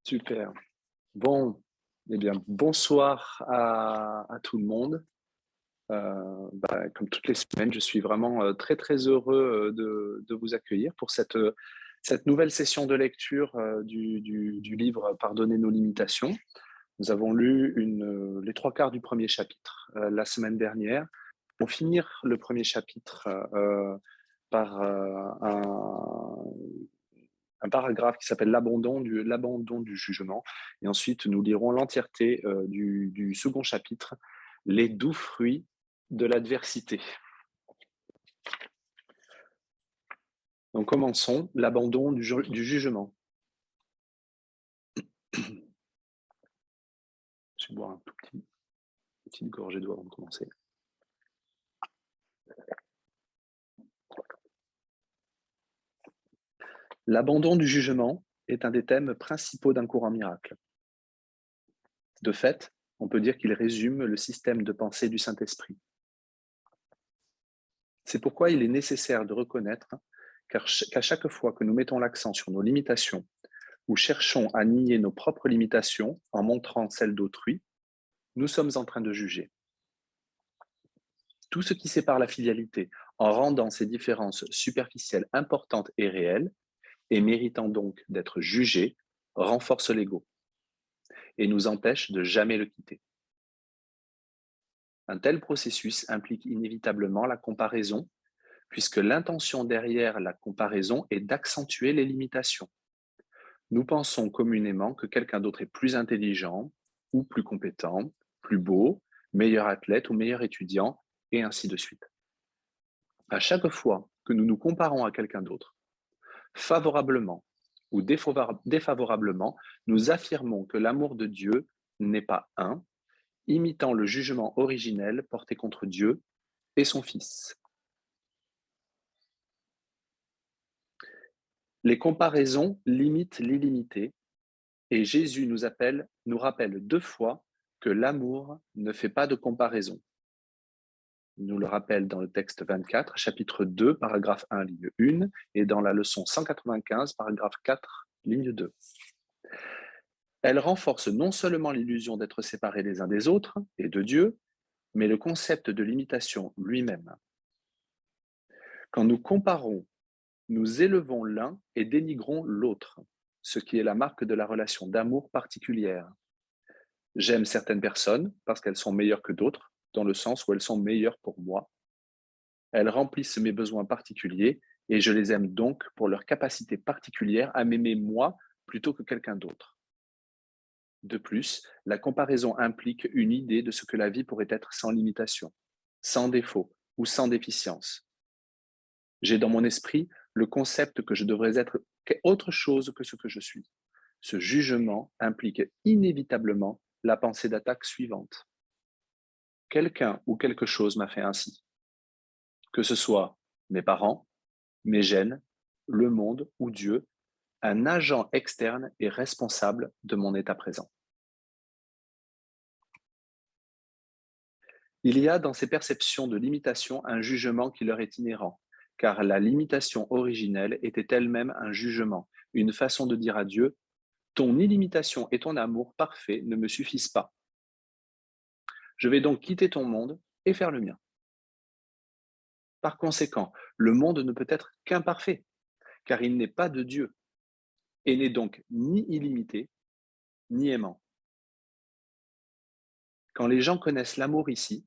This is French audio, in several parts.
Super. Bon, eh bien, bonsoir à tout le monde. Comme toutes les semaines, je suis vraiment très très heureux de vous accueillir pour cette nouvelle session de lecture du livre Pardonner nos limitations. Nous avons lu les trois quarts du premier chapitre la semaine dernière. Pour finir le premier chapitre par un paragraphe qui s'appelle l'abandon du jugement. Et ensuite, nous lirons l'entièreté du second chapitre, les doux fruits de l'adversité. Donc commençons, l'abandon du jugement. Je vais boire un petite gorgée d'eau avant de commencer. L'abandon du jugement est un des thèmes principaux d'un courant miracle. De fait, on peut dire qu'il résume le système de pensée du Saint-Esprit. C'est pourquoi il est nécessaire de reconnaître qu'à chaque fois que nous mettons l'accent sur nos limitations ou cherchons à nier nos propres limitations en montrant celles d'autrui, nous sommes en train de juger. Tout ce qui sépare la filialité en rendant ces différences superficielles importantes et réelles, et méritant donc d'être jugées, renforce l'ego et nous empêche de jamais le quitter. Un tel processus implique inévitablement la comparaison, puisque l'intention derrière la comparaison est d'accentuer les limitations. Nous pensons communément que quelqu'un d'autre est plus intelligent ou plus compétent, plus beau, meilleur athlète ou meilleur étudiant, et ainsi de suite. À chaque fois que nous nous comparons à quelqu'un d'autre, favorablement ou défavorablement, nous affirmons que l'amour de Dieu n'est pas un, imitant le jugement originel porté contre Dieu et son Fils. Les comparaisons limitent l'illimité, et Jésus nous rappelle deux fois que l'amour ne fait pas de comparaison. Il nous le rappelle dans le texte 24, chapitre 2, paragraphe 1, ligne 1, et dans la leçon 195, paragraphe 4, ligne 2. Elle renforce non seulement l'illusion d'être séparés les uns des autres et de Dieu, mais le concept de limitation lui-même. Quand nous comparons, nous élevons l'un et dénigrons l'autre, ce qui est la marque de la relation d'amour particulière. J'aime certaines personnes parce qu'elles sont meilleures que d'autres, dans le sens où elles sont meilleures pour moi. Elles remplissent mes besoins particuliers et je les aime donc pour leur capacité particulière à m'aimer moi plutôt que quelqu'un d'autre. De plus, la comparaison implique une idée de ce que la vie pourrait être sans limitation, sans défaut ou sans déficience. J'ai dans mon esprit le concept que je devrais être autre chose que ce que je suis. Ce jugement implique inévitablement la pensée d'attaque suivante. Quelqu'un ou quelque chose m'a fait ainsi. Que ce soit mes parents, mes gènes, le monde ou Dieu, un agent externe est responsable de mon état présent. Il y a dans ces perceptions de limitation un jugement qui leur est inhérent, car la limitation originelle était elle-même un jugement, une façon de dire à Dieu, ton illimitation et ton amour parfait ne me suffisent pas. Je vais donc quitter ton monde et faire le mien. Par conséquent, le monde ne peut être qu'imparfait, car il n'est pas de Dieu, et n'est donc ni illimité, ni aimant. Quand les gens connaissent l'amour ici,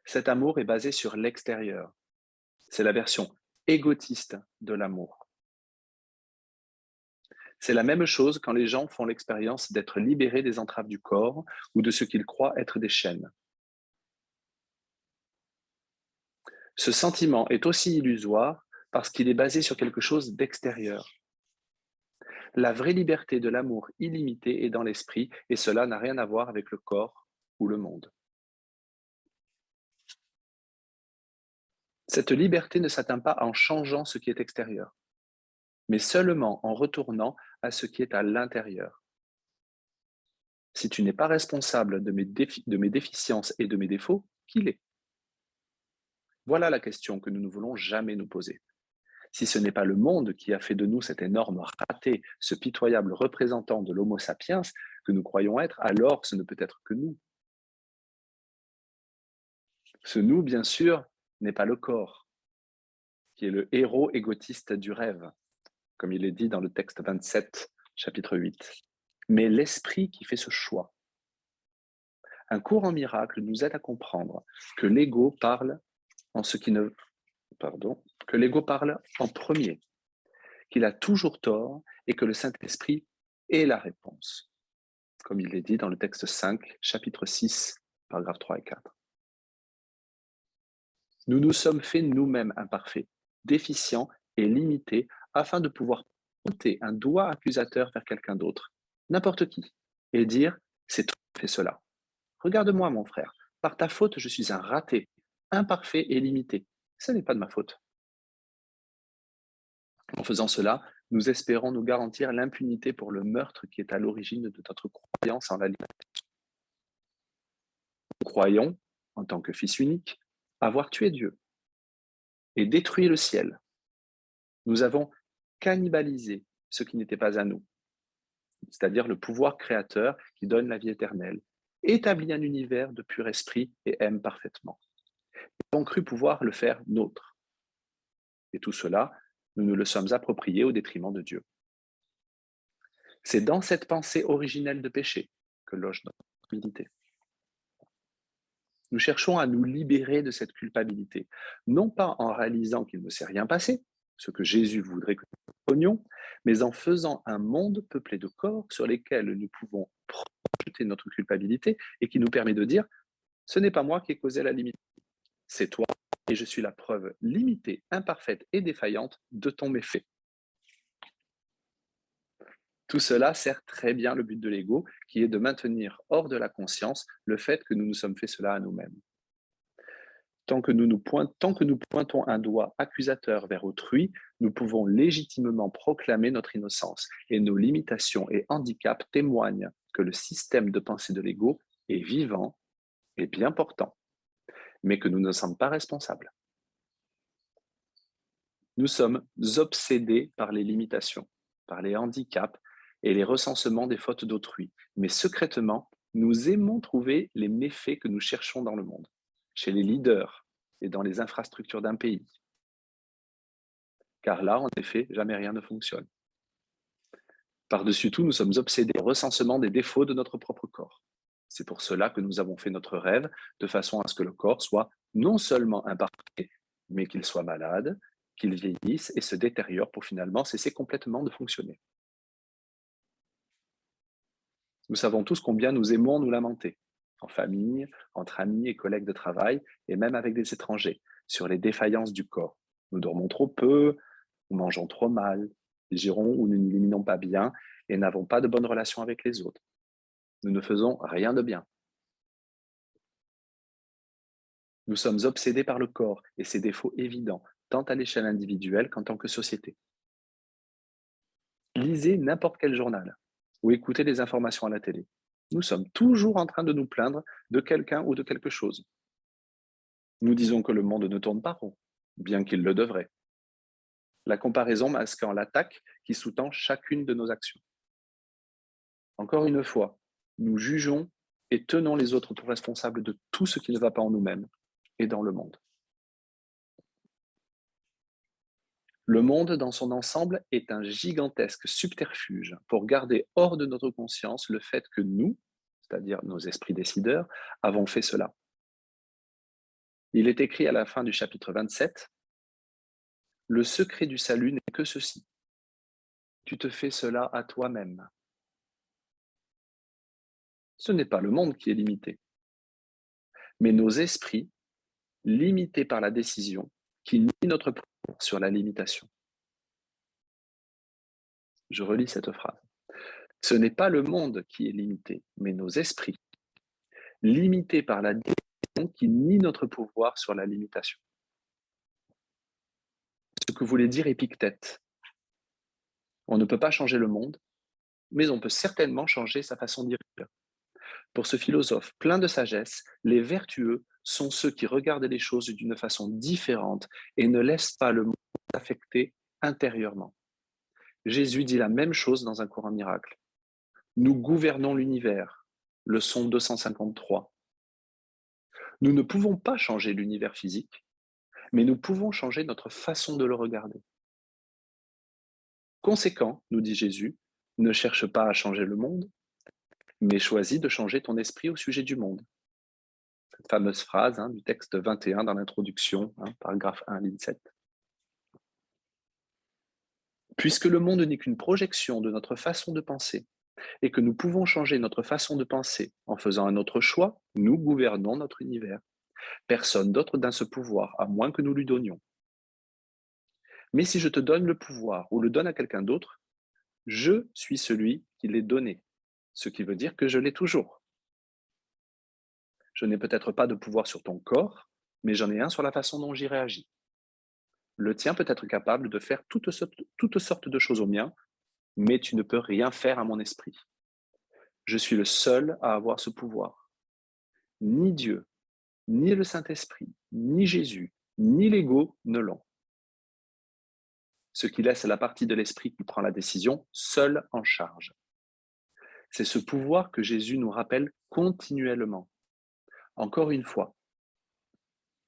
cet amour est basé sur l'extérieur. C'est la version égotiste de l'amour. C'est la même chose quand les gens font l'expérience d'être libérés des entraves du corps ou de ce qu'ils croient être des chaînes. Ce sentiment est aussi illusoire parce qu'il est basé sur quelque chose d'extérieur. La vraie liberté de l'amour illimité est dans l'esprit et cela n'a rien à voir avec le corps ou le monde. Cette liberté ne s'atteint pas en changeant ce qui est extérieur, mais seulement en retournant à ce qui est à l'intérieur. Si tu n'es pas responsable de mes déficiences et de mes défauts, qui l'est? Voilà la question que nous ne voulons jamais nous poser. Si ce n'est pas le monde qui a fait de nous cet énorme raté, ce pitoyable représentant de l'Homo sapiens que nous croyons être, alors ce ne peut être que nous. Ce nous, bien sûr, n'est pas le corps, qui est le héros égotiste du rêve, comme il est dit dans le texte 27, chapitre 8, mais l'esprit qui fait ce choix. Un cours en miracle nous aide à comprendre que l'ego parle en ce qui ne... Pardon, que l'ego parle en premier, qu'il a toujours tort et que le Saint-Esprit est la réponse, comme il est dit dans le texte 5, chapitre 6, paragraphes 3 et 4. Nous nous sommes faits nous-mêmes imparfaits, déficients et limités afin de pouvoir pointer un doigt accusateur vers quelqu'un d'autre, n'importe qui, et dire « c'est toi qui fais cela ». Regarde-moi, mon frère, par ta faute, je suis un raté, imparfait et limité. Ce n'est pas de ma faute. En faisant cela, nous espérons nous garantir l'impunité pour le meurtre qui est à l'origine de notre croyance en la liberté. Nous croyons, en tant que fils unique, avoir tué Dieu et détruit le ciel. Nous avons cannibalisé ce qui n'était pas à nous, c'est-à-dire le pouvoir créateur qui donne la vie éternelle, établit un univers de pur esprit et aime parfaitement. Nous avons cru pouvoir le faire nôtre. Et tout cela, nous nous le sommes appropriés au détriment de Dieu. C'est dans cette pensée originelle de péché que loge notre culpabilité. Nous cherchons à nous libérer de cette culpabilité, non pas en réalisant qu'il ne s'est rien passé, ce que Jésus voudrait que nous prenions, mais en faisant un monde peuplé de corps sur lesquels nous pouvons projeter notre culpabilité et qui nous permet de dire « ce n'est pas moi qui ai causé la limite, c'est toi et je suis la preuve limitée, imparfaite et défaillante de ton méfait. » Tout cela sert très bien le but de l'ego, qui est de maintenir hors de la conscience le fait que nous nous sommes fait cela à nous-mêmes. Tant que nous pointons un doigt accusateur vers autrui, nous pouvons légitimement proclamer notre innocence et nos limitations et handicaps témoignent que le système de pensée de l'ego est vivant et bien portant, mais que nous ne sommes pas responsables. Nous sommes obsédés par les limitations, par les handicaps et les recensements des fautes d'autrui, mais secrètement, nous aimons trouver les méfaits que nous cherchons dans le monde, chez les leaders et dans les infrastructures d'un pays. Car là, en effet, jamais rien ne fonctionne. Par-dessus tout, nous sommes obsédés au recensement des défauts de notre propre corps. C'est pour cela que nous avons fait notre rêve, de façon à ce que le corps soit non seulement imparfait, mais qu'il soit malade, qu'il vieillisse et se détériore pour finalement cesser complètement de fonctionner. Nous savons tous combien nous aimons nous lamenter, en famille, entre amis et collègues de travail, et même avec des étrangers, sur les défaillances du corps. Nous dormons trop peu, nous mangeons trop mal, nous gérons ou nous n'éliminons pas bien et n'avons pas de bonnes relations avec les autres. Nous ne faisons rien de bien. Nous sommes obsédés par le corps et ses défauts évidents, tant à l'échelle individuelle qu'en tant que société. Lisez n'importe quel journal ou écoutez les informations à la télé. Nous sommes toujours en train de nous plaindre de quelqu'un ou de quelque chose. Nous disons que le monde ne tourne pas rond, bien qu'il le devrait. La comparaison masquant l'attaque qui sous-tend chacune de nos actions. Encore une fois, nous jugeons et tenons les autres pour responsables de tout ce qui ne va pas en nous-mêmes et dans le monde. Le monde dans son ensemble est un gigantesque subterfuge pour garder hors de notre conscience le fait que nous, c'est-à-dire nos esprits décideurs, avons fait cela. Il est écrit à la fin du chapitre 27, « Le secret du salut n'est que ceci. Tu te fais cela à toi-même. » Ce n'est pas le monde qui est limité, mais nos esprits, limités par la décision, qui nie notre pouvoir sur la limitation. Je relis cette phrase. Ce n'est pas le monde qui est limité, mais nos esprits, limités par la décision qui nie notre pouvoir sur la limitation. Ce que voulait dire Épictète. On ne peut pas changer le monde, mais on peut certainement changer sa façon d'y vivre. Pour ce philosophe plein de sagesse, les vertueux sont ceux qui regardent les choses d'une façon différente et ne laissent pas le monde affecter intérieurement. Jésus dit la même chose dans un courant miracle. Nous gouvernons l'univers, leçon 253. Nous ne pouvons pas changer l'univers physique, mais nous pouvons changer notre façon de le regarder. Conséquent, nous dit Jésus, ne cherche pas à changer le monde, mais choisis de changer ton esprit au sujet du monde. Cette fameuse phrase du texte 21 dans l'introduction, paragraphe 1, ligne 7. Puisque le monde n'est qu'une projection de notre façon de penser, et que nous pouvons changer notre façon de penser en faisant un autre choix, nous gouvernons notre univers. Personne d'autre n'a ce pouvoir, à moins que nous lui donnions. Mais si je te donne le pouvoir ou le donne à quelqu'un d'autre, je suis celui qui l'ai donné, ce qui veut dire que je l'ai toujours. Je n'ai peut-être pas de pouvoir sur ton corps, mais j'en ai un sur la façon dont j'y réagis. Le tien peut être capable de faire toutes sortes de choses au mien, mais tu ne peux rien faire à mon esprit. Je suis le seul à avoir ce pouvoir. Ni Dieu, ni le Saint-Esprit, ni Jésus, ni l'ego ne l'ont. Ce qui laisse la partie de l'esprit qui prend la décision seule en charge. C'est ce pouvoir que Jésus nous rappelle continuellement. Encore une fois,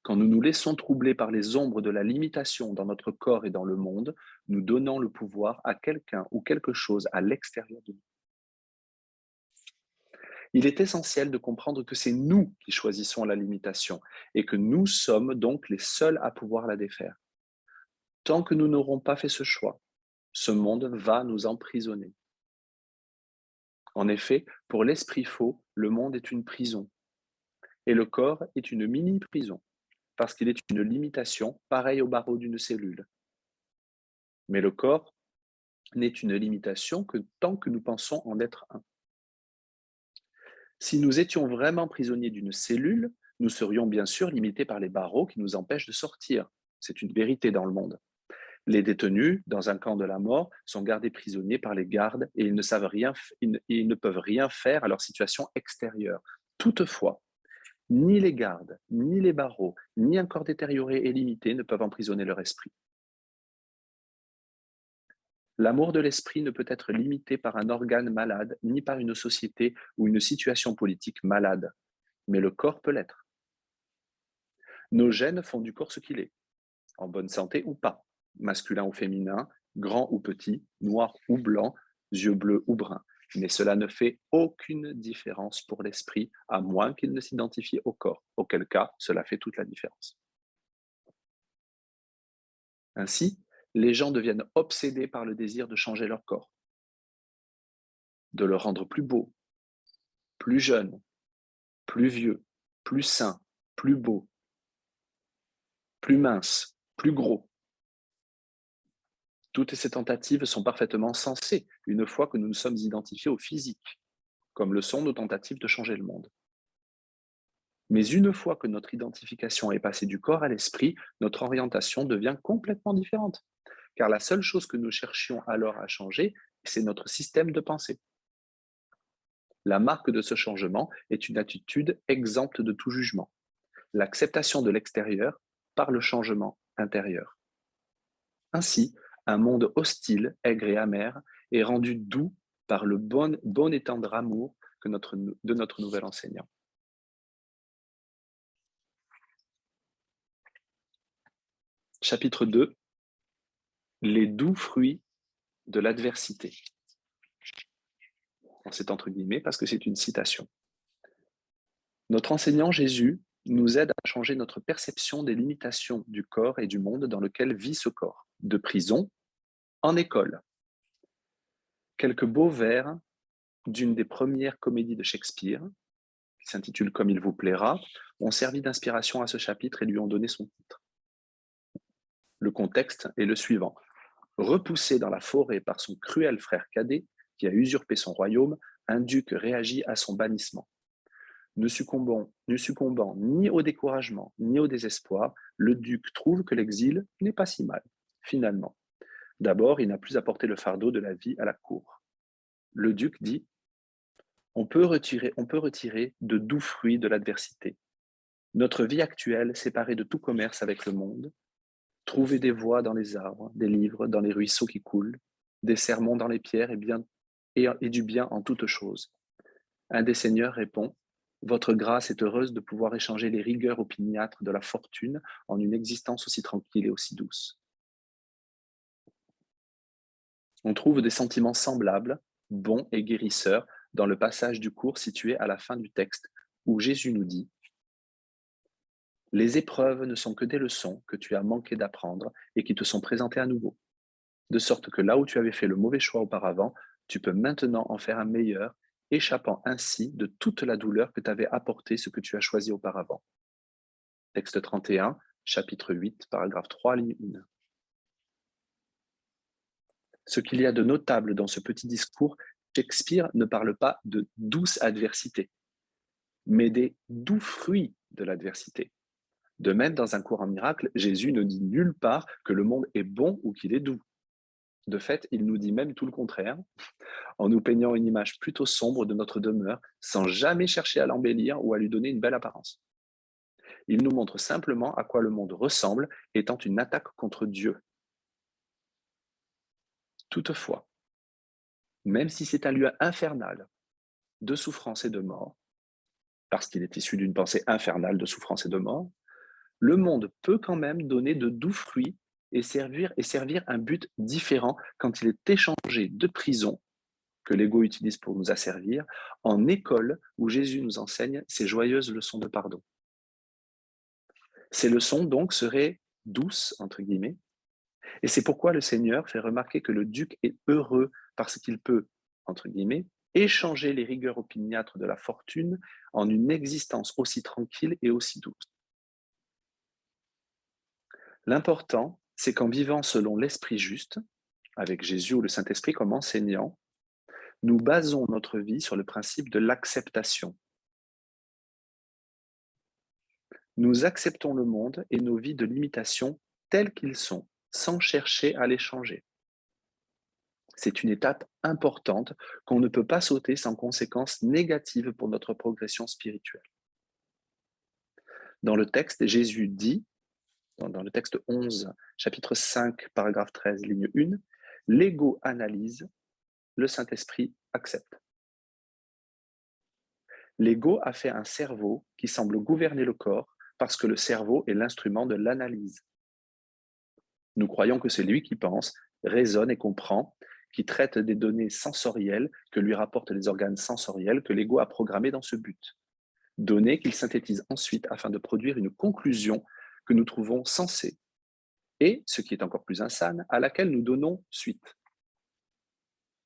quand nous nous laissons troubler par les ombres de la limitation dans notre corps et dans le monde, nous donnons le pouvoir à quelqu'un ou quelque chose à l'extérieur de nous. Il est essentiel de comprendre que c'est nous qui choisissons la limitation et que nous sommes donc les seuls à pouvoir la défaire. Tant que nous n'aurons pas fait ce choix, ce monde va nous emprisonner. En effet, pour l'esprit faux, le monde est une prison et le corps est une mini-prison parce qu'il est une limitation pareille au barreau d'une cellule. Mais le corps n'est une limitation que tant que nous pensons en être un. Si nous étions vraiment prisonniers d'une cellule, nous serions bien sûr limités par les barreaux qui nous empêchent de sortir. C'est une vérité dans le monde. Les détenus, dans un camp de la mort, sont gardés prisonniers par les gardes et ils ne peuvent rien faire à leur situation extérieure. Toutefois, ni les gardes, ni les barreaux, ni un corps détérioré et limité ne peuvent emprisonner leur esprit. L'amour de l'esprit ne peut être limité par un organe malade, ni par une société ou une situation politique malade, mais le corps peut l'être. Nos gènes font du corps ce qu'il est, en bonne santé ou pas, masculin ou féminin, grand ou petit, noir ou blanc, yeux bleus ou bruns. Mais cela ne fait aucune différence pour l'esprit, à moins qu'il ne s'identifie au corps, auquel cas cela fait toute la différence. Ainsi, les gens deviennent obsédés par le désir de changer leur corps, de le rendre plus beau, plus jeune, plus vieux, plus sain, plus beau, plus mince, plus gros. Toutes ces tentatives sont parfaitement sensées une fois que nous nous sommes identifiés au physique, comme le sont nos tentatives de changer le monde. Mais une fois que notre identification est passée du corps à l'esprit, notre orientation devient complètement différente, car la seule chose que nous cherchions alors à changer, c'est notre système de pensée. La marque de ce changement est une attitude exempte de tout jugement, l'acceptation de l'extérieur par le changement intérieur. Ainsi, un monde hostile, aigre et amer est rendu doux par le bon et tendre amour de notre nouvel enseignant. Chapitre 2. Les doux fruits de l'adversité. C'est entre guillemets parce que c'est une citation. Notre enseignant Jésus nous aide à changer notre perception des limitations du corps et du monde dans lequel vit ce corps, de prison en école. Quelques beaux vers d'une des premières comédies de Shakespeare, qui s'intitule Comme il vous plaira, ont servi d'inspiration à ce chapitre et lui ont donné son titre. Le contexte est le suivant. Repoussé dans la forêt par son cruel frère cadet, qui a usurpé son royaume, un duc réagit à son bannissement. Ne succombant ni au découragement, ni au désespoir, le duc trouve que l'exil n'est pas si mal, finalement. D'abord, il n'a plus à porter le fardeau de la vie à la cour. Le duc dit « On peut retirer de doux fruits de l'adversité. Notre vie actuelle, séparée de tout commerce avec le monde, Trouvez des voies dans les arbres, des livres dans les ruisseaux qui coulent, des sermons dans les pierres et du bien en toutes choses. Un des seigneurs répond: Votre grâce est heureuse de pouvoir échanger les rigueurs opiniâtres de la fortune en une existence aussi tranquille et aussi douce. On trouve des sentiments semblables, bons et guérisseurs, dans le passage du cours situé à la fin du texte, où Jésus nous dit: Les épreuves ne sont que des leçons que tu as manqué d'apprendre et qui te sont présentées à nouveau, de sorte que là où tu avais fait le mauvais choix auparavant, tu peux maintenant en faire un meilleur, échappant ainsi de toute la douleur que t'avait apporté ce que tu as choisi auparavant. Texte 31, chapitre 8, paragraphe 3, ligne 1. Ce qu'il y a de notable dans ce petit discours, Shakespeare ne parle pas de douce adversité, mais des doux fruits de l'adversité. De même, dans un cours en miracle, Jésus ne dit nulle part que le monde est bon ou qu'il est doux. De fait, il nous dit même tout le contraire, en nous peignant une image plutôt sombre de notre demeure, sans jamais chercher à l'embellir ou à lui donner une belle apparence. Il nous montre simplement à quoi le monde ressemble, étant une attaque contre Dieu. Toutefois, même si c'est un lieu infernal de souffrance et de mort, parce qu'il est issu d'une pensée infernale de souffrance et de mort, le monde peut quand même donner de doux fruits et servir un but différent quand il est échangé de prison, que l'ego utilise pour nous asservir, en école où Jésus nous enseigne ses joyeuses leçons de pardon. Ces leçons, donc, seraient douces, entre guillemets, et c'est pourquoi le Seigneur fait remarquer que le duc est heureux parce qu'il peut, entre guillemets, échanger les rigueurs opiniâtres de la fortune en une existence aussi tranquille et aussi douce. L'important, c'est qu'en vivant selon l'esprit juste, avec Jésus ou le Saint-Esprit comme enseignant, nous basons notre vie sur le principe de l'acceptation. Nous acceptons le monde et nos vies de limitation tels qu'ils sont, sans chercher à les changer. C'est une étape importante qu'on ne peut pas sauter sans conséquences négatives pour notre progression spirituelle. Dans le texte, Jésus dit, dans le texte 11, chapitre 5, paragraphe 13, ligne 1, l'ego analyse, le Saint-Esprit accepte. L'ego a fait un cerveau qui semble gouverner le corps parce que le cerveau est l'instrument de l'analyse. Nous croyons que c'est lui qui pense, raisonne et comprend, qui traite des données sensorielles que lui rapportent les organes sensoriels que l'ego a programmés dans ce but. Données qu'il synthétise ensuite afin de produire une conclusion que nous trouvons sensée et, ce qui est encore plus insane, à laquelle nous donnons suite.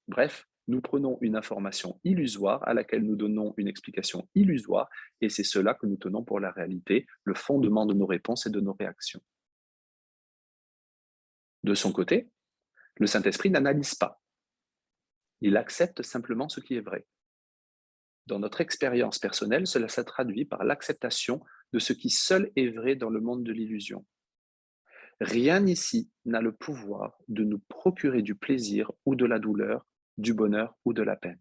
Bref, nous prenons une information illusoire à laquelle nous donnons une explication illusoire et c'est cela que nous tenons pour la réalité, le fondement de nos réponses et de nos réactions. De son côté, le Saint-Esprit n'analyse pas. Il accepte simplement ce qui est vrai. Dans notre expérience personnelle, cela se traduit par l'acceptation de ce qui seul est vrai dans le monde de l'illusion. Rien ici n'a le pouvoir de nous procurer du plaisir ou de la douleur, du bonheur ou de la peine.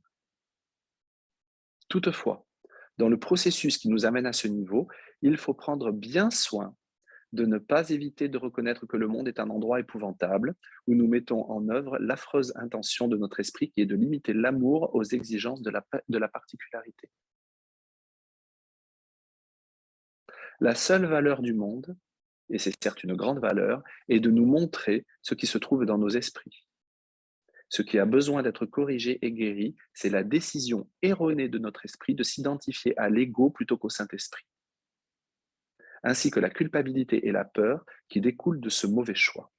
Toutefois, dans le processus qui nous amène à ce niveau, il faut prendre bien soin de ne pas éviter de reconnaître que le monde est un endroit épouvantable où nous mettons en œuvre l'affreuse intention de notre esprit qui est de limiter l'amour aux exigences de la particularité. La seule valeur du monde, et c'est certes une grande valeur, est de nous montrer ce qui se trouve dans nos esprits. Ce qui a besoin d'être corrigé et guéri, c'est la décision erronée de notre esprit de s'identifier à l'ego plutôt qu'au Saint-Esprit, ainsi que la culpabilité et la peur qui découlent de ce mauvais choix.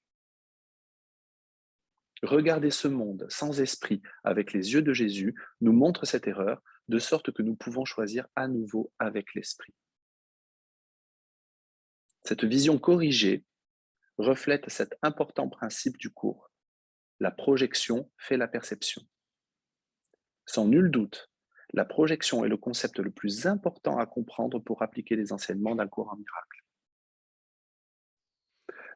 Regarder ce monde sans esprit avec les yeux de Jésus nous montre cette erreur, de sorte que nous pouvons choisir à nouveau avec l'esprit. Cette vision corrigée reflète cet important principe du cours. La projection fait la perception. Sans nul doute, la projection est le concept le plus important à comprendre pour appliquer les enseignements d'un cours en miracle.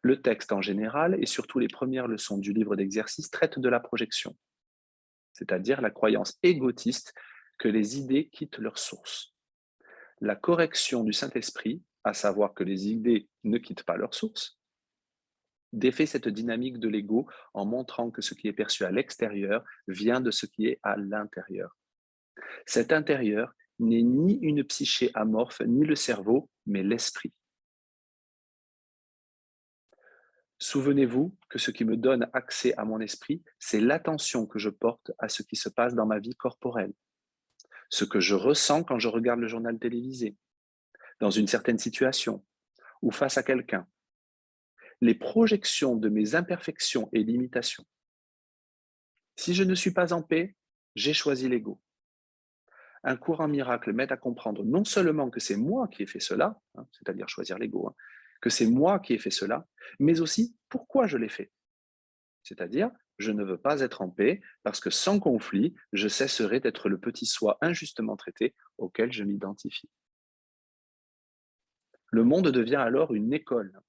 Le texte en général et surtout les premières leçons du livre d'exercices traitent de la projection, c'est-à-dire la croyance égotiste que les idées quittent leur source. La correction du Saint-Esprit, à savoir que les idées ne quittent pas leur source, défait cette dynamique de l'ego en montrant que ce qui est perçu à l'extérieur vient de ce qui est à l'intérieur. Cet intérieur n'est ni une psyché amorphe, ni le cerveau, mais l'esprit. Souvenez-vous que ce qui me donne accès à mon esprit, c'est l'attention que je porte à ce qui se passe dans ma vie corporelle, ce que je ressens quand je regarde le journal télévisé, dans une certaine situation ou face à quelqu'un, les projections de mes imperfections et limitations. Si je ne suis pas en paix, j'ai choisi l'ego. Un courant miracle m'aide à comprendre non seulement que c'est moi qui ai fait cela, c'est-à-dire choisir l'ego, que c'est moi qui ai fait cela, mais aussi pourquoi je l'ai fait. C'est-à-dire, je ne veux pas être en paix parce que sans conflit, je cesserai d'être le petit soi injustement traité auquel je m'identifie. Le monde devient alors une école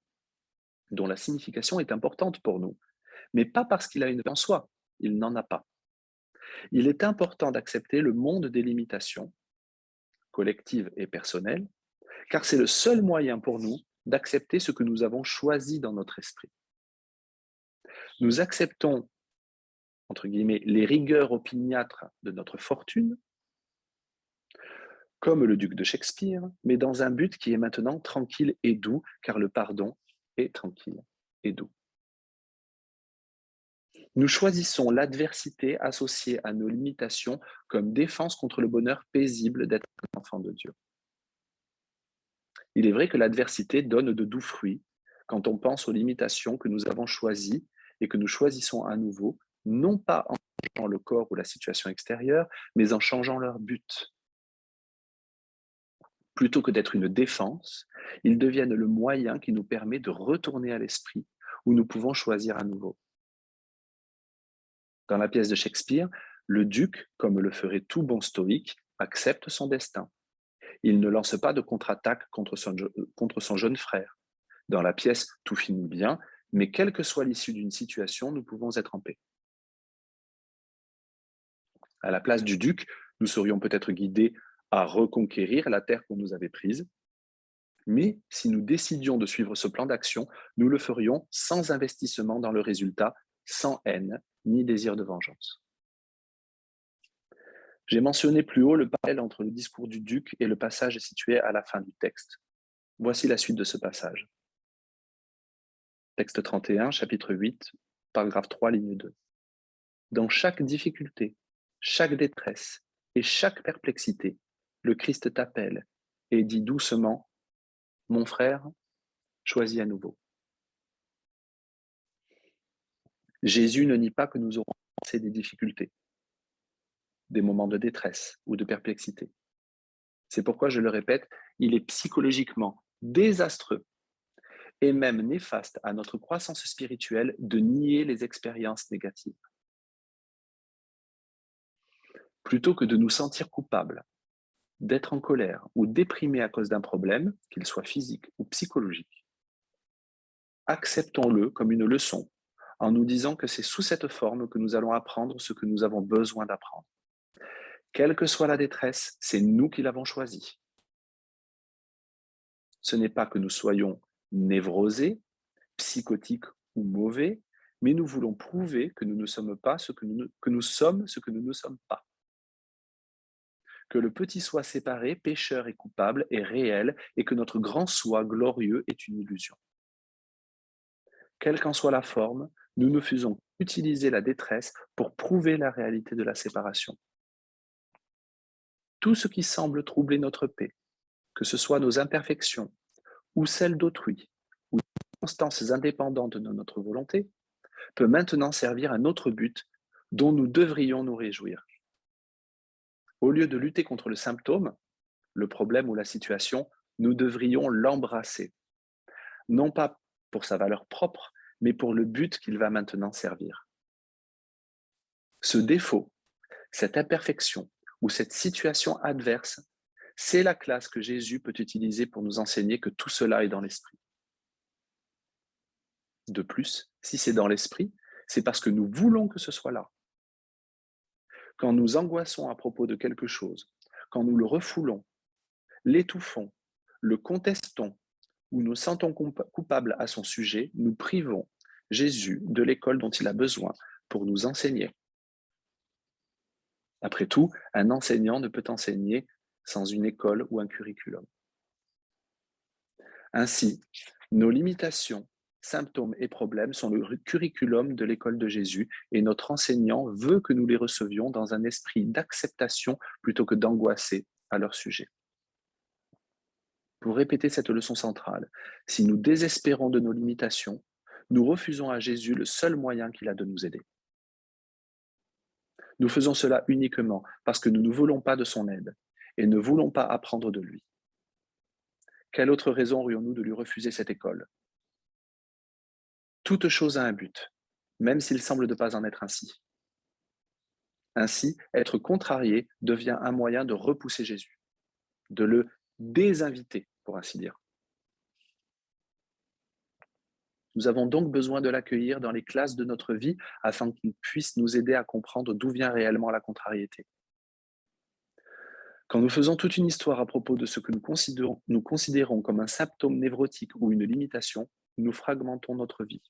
dont la signification est importante pour nous, mais pas parce qu'il a une en soi, il n'en a pas. Il est important d'accepter le monde des limitations, collectives et personnelles, car c'est le seul moyen pour nous d'accepter ce que nous avons choisi dans notre esprit. Nous acceptons, entre guillemets, les rigueurs opiniâtres de notre fortune, comme le duc de Shakespeare, mais dans un but qui est maintenant tranquille et doux, car le pardon est tranquille et doux. Nous choisissons l'adversité associée à nos limitations comme défense contre le bonheur paisible d'être un enfant de Dieu. Il est vrai que l'adversité donne de doux fruits quand on pense aux limitations que nous avons choisies et que nous choisissons à nouveau, non pas en changeant le corps ou la situation extérieure, mais en changeant leur but. Plutôt que d'être une défense, ils deviennent le moyen qui nous permet de retourner à l'esprit où nous pouvons choisir à nouveau. Dans la pièce de Shakespeare, le duc, comme le ferait tout bon stoïque, accepte son destin. Il ne lance pas de contre-attaque contre son jeune frère. Dans la pièce, tout finit bien, mais quelle que soit l'issue d'une situation, nous pouvons être en paix. À la place du duc, nous serions peut-être guidés à reconquérir la terre qu'on nous avait prise, mais si nous décidions de suivre ce plan d'action, nous le ferions sans investissement dans le résultat, sans haine ni désir de vengeance. J'ai mentionné plus haut le parallèle entre le discours du duc et le passage situé à la fin du texte. Voici la suite de ce passage. Texte 31, chapitre 8, paragraphe 3, ligne 2. Dans chaque difficulté, chaque détresse et chaque perplexité, le Christ t'appelle et dit doucement, « Mon frère, choisis à nouveau. » Jésus ne nie pas que nous aurons des difficultés, des moments de détresse ou de perplexité. C'est pourquoi, je le répète, il est psychologiquement désastreux et même néfaste à notre croissance spirituelle de nier les expériences négatives. Plutôt que de nous sentir coupables, d'être en colère ou déprimés à cause d'un problème, qu'il soit physique ou psychologique, acceptons-le comme une leçon en nous disant que c'est sous cette forme que nous allons apprendre ce que nous avons besoin d'apprendre. Quelle que soit la détresse, c'est nous qui l'avons choisie. Ce n'est pas que nous soyons névrosés, psychotiques ou mauvais, mais nous voulons prouver que nous ne sommes pas que nous sommes ce que nous ne sommes pas. Que le petit soi séparé, pécheur et coupable est réel et que notre grand soi glorieux est une illusion. Quelle qu'en soit la forme, nous ne faisons qu'utiliser la détresse pour prouver la réalité de la séparation. Tout ce qui semble troubler notre paix, que ce soit nos imperfections ou celles d'autrui, ou les circonstances indépendantes de notre volonté, peut maintenant servir à notre but dont nous devrions nous réjouir. Au lieu de lutter contre le symptôme, le problème ou la situation, nous devrions l'embrasser, non pas pour sa valeur propre, mais pour le but qu'il va maintenant servir. Ce défaut, cette imperfection ou cette situation adverse, c'est la classe que Jésus peut utiliser pour nous enseigner que tout cela est dans l'esprit. De plus, si c'est dans l'esprit, c'est parce que nous voulons que ce soit là. Quand nous angoissons à propos de quelque chose, quand nous le refoulons, l'étouffons, le contestons ou nous sentons coupables à son sujet, nous privons, Jésus de l'école dont il a besoin pour nous enseigner. Après tout, un enseignant ne peut enseigner sans une école ou un curriculum. Ainsi, nos limitations, symptômes et problèmes sont le curriculum de l'école de Jésus et notre enseignant veut que nous les recevions dans un esprit d'acceptation plutôt que d'angoisser à leur sujet. Pour répéter cette leçon centrale, si nous désespérons de nos limitations, nous refusons à Jésus le seul moyen qu'il a de nous aider. Nous faisons cela uniquement parce que nous ne voulons pas de son aide et ne voulons pas apprendre de lui. Quelle autre raison aurions-nous de lui refuser cette école? Toute chose a un but, même s'il semble ne pas en être ainsi. Ainsi, être contrarié devient un moyen de repousser Jésus, de le désinviter, pour ainsi dire. Nous avons donc besoin de l'accueillir dans les classes de notre vie afin qu'il puisse nous aider à comprendre d'où vient réellement la contrariété. Quand nous faisons toute une histoire à propos de ce que nous considérons comme un symptôme névrotique ou une limitation, nous fragmentons notre vie.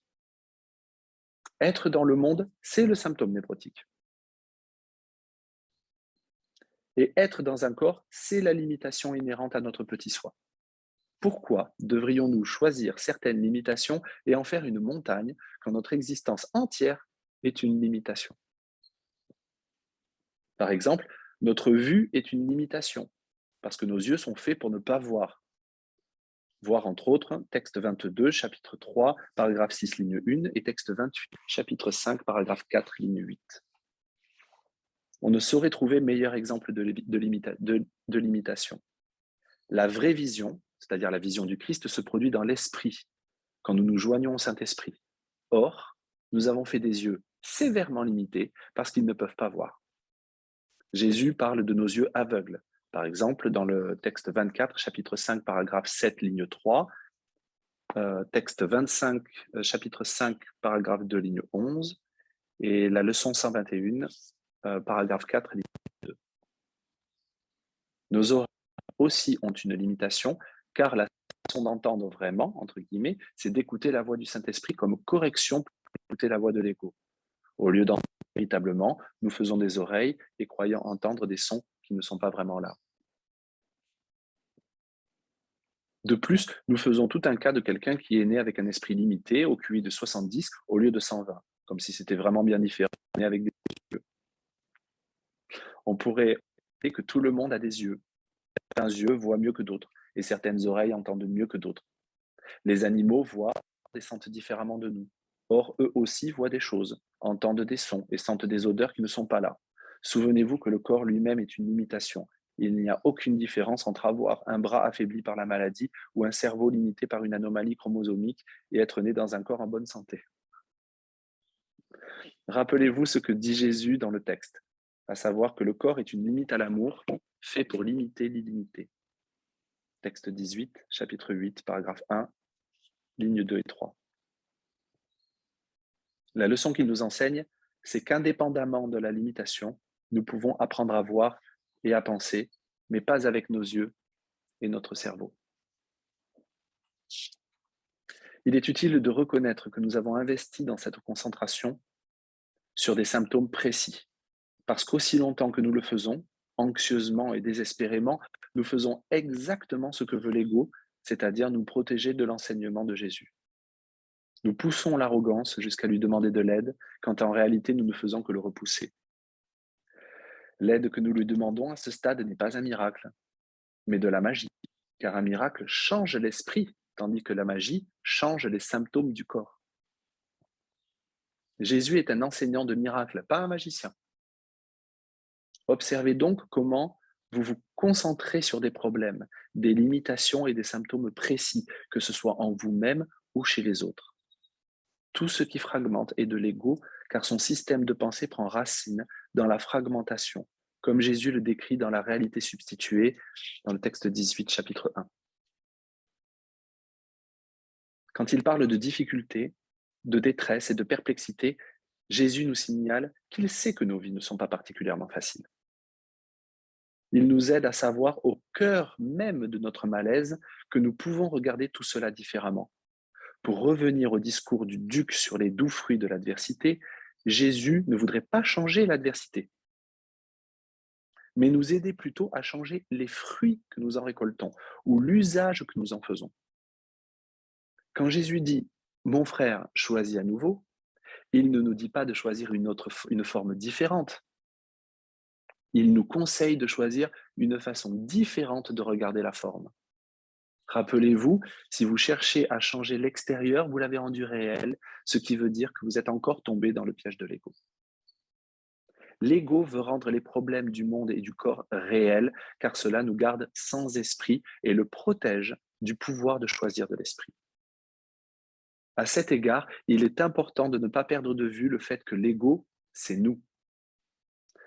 Être dans le monde, c'est le symptôme névrotique. Et être dans un corps, c'est la limitation inhérente à notre petit soi. Pourquoi devrions-nous choisir certaines limitations et en faire une montagne quand notre existence entière est une limitation? Par exemple, notre vue est une limitation, parce que nos yeux sont faits pour ne pas voir. Voir entre autres texte 22, chapitre 3, paragraphe 6, ligne 1, et texte 28, chapitre 5, paragraphe 4, ligne 8. On ne saurait trouver meilleur exemple de limitation. La vraie vision, c'est-à-dire la vision du Christ, se produit dans l'esprit, quand nous nous joignons au Saint-Esprit. Or, nous avons fait des yeux sévèrement limités parce qu'ils ne peuvent pas voir. Jésus parle de nos yeux aveugles. Par exemple, dans le texte 24, chapitre 5, paragraphe 7, ligne 3, texte 25, chapitre 5, paragraphe 2, ligne 11, et la leçon 121, paragraphe 4, ligne 2. Nos oreilles aussi ont une limitation, car la façon d'entendre vraiment, entre guillemets, c'est d'écouter la voix du Saint-Esprit comme correction pour écouter la voix de l'ego. Au lieu d'entendre véritablement, nous faisons des oreilles et croyons entendre des sons qui ne sont pas vraiment là. De plus, nous faisons tout un cas de quelqu'un qui est né avec un esprit limité, au QI de 70 au lieu de 120, comme si c'était vraiment bien différent, né avec des yeux. On pourrait dire que tout le monde a des yeux. Certains yeux voient mieux que d'autres, et certaines oreilles entendent mieux que d'autres. Les animaux voient et sentent différemment de nous. Or, eux aussi voient des choses, entendent des sons et sentent des odeurs qui ne sont pas là. Souvenez-vous que le corps lui-même est une limitation. Il n'y a aucune différence entre avoir un bras affaibli par la maladie ou un cerveau limité par une anomalie chromosomique et être né dans un corps en bonne santé. Rappelez-vous ce que dit Jésus dans le texte, à savoir que le corps est une limite à l'amour, fait pour limiter l'illimité. Texte 18, chapitre 8, paragraphe 1, lignes 2 et 3. La leçon qu'il nous enseigne, c'est qu'indépendamment de la limitation, nous pouvons apprendre à voir et à penser, mais pas avec nos yeux et notre cerveau. Il est utile de reconnaître que nous avons investi dans cette concentration sur des symptômes précis, parce qu'aussi longtemps que nous le faisons, anxieusement et désespérément, nous faisons exactement ce que veut l'ego, c'est-à-dire nous protéger de l'enseignement de Jésus. Nous poussons l'arrogance jusqu'à lui demander de l'aide, quand en réalité nous ne faisons que le repousser. L'aide que nous lui demandons à ce stade n'est pas un miracle, mais de la magie, car un miracle change l'esprit, tandis que la magie change les symptômes du corps. Jésus est un enseignant de miracles, pas un magicien. Observez donc comment vous vous concentrez sur des problèmes, des limitations et des symptômes précis, que ce soit en vous-même ou chez les autres. Tout ce qui fragmente est de l'ego, car son système de pensée prend racine dans la fragmentation, comme Jésus le décrit dans la réalité substituée, dans le texte 18, chapitre 1. Quand il parle de difficultés, de détresse et de perplexité, Jésus nous signale qu'il sait que nos vies ne sont pas particulièrement faciles. Il nous aide à savoir au cœur même de notre malaise que nous pouvons regarder tout cela différemment. Pour revenir au discours du duc sur les doux fruits de l'adversité, Jésus ne voudrait pas changer l'adversité, mais nous aider plutôt à changer les fruits que nous en récoltons ou l'usage que nous en faisons. Quand Jésus dit « Mon frère, choisis à nouveau », il ne nous dit pas de choisir une forme différente. Il nous conseille de choisir une façon différente de regarder la forme. Rappelez-vous, si vous cherchez à changer l'extérieur, vous l'avez rendu réel, ce qui veut dire que vous êtes encore tombé dans le piège de l'ego. L'ego veut rendre les problèmes du monde et du corps réels, car cela nous garde sans esprit et le protège du pouvoir de choisir de l'esprit. À cet égard, il est important de ne pas perdre de vue le fait que l'ego, c'est nous.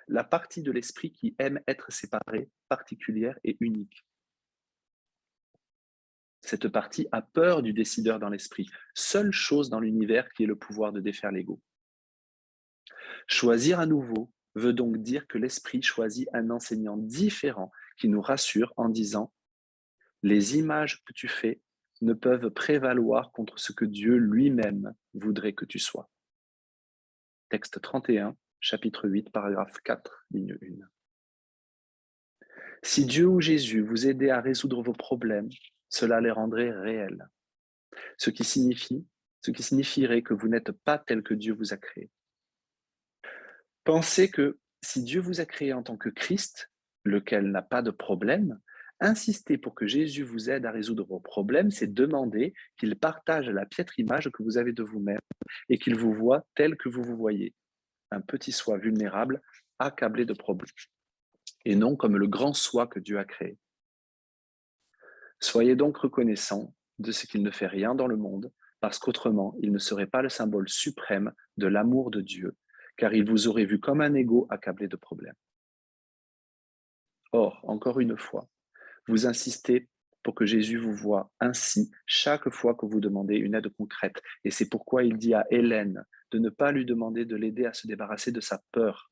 La partie de l'esprit qui aime être séparée, particulière et unique. Cette partie a peur du décideur dans l'esprit, seule chose dans l'univers qui ait le pouvoir de défaire l'ego. Choisir à nouveau veut donc dire que l'esprit choisit un enseignant différent qui nous rassure en disant « Les images que tu fais ne peuvent prévaloir contre ce que Dieu lui-même voudrait que tu sois. » Texte 31, chapitre 8, paragraphe 4, ligne 1. Si Dieu ou Jésus vous aidait à résoudre vos problèmes, cela les rendrait réels, ce qui signifierait que vous n'êtes pas tel que Dieu vous a créé. Pensez que si Dieu vous a créé en tant que Christ, lequel n'a pas de problème, insister pour que Jésus vous aide à résoudre vos problèmes, c'est demander qu'il partage la piètre image que vous avez de vous-même et qu'il vous voie tel que vous vous voyez, un petit soi vulnérable, accablé de problèmes, et non comme le grand soi que Dieu a créé. Soyez donc reconnaissants de ce qu'il ne fait rien dans le monde, parce qu'autrement, il ne serait pas le symbole suprême de l'amour de Dieu, car il vous aurait vu comme un égo accablé de problèmes. Or, encore une fois, vous insistez pour que Jésus vous voie ainsi chaque fois que vous demandez une aide concrète. Et c'est pourquoi il dit à Hélène de ne pas lui demander de l'aider à se débarrasser de sa peur.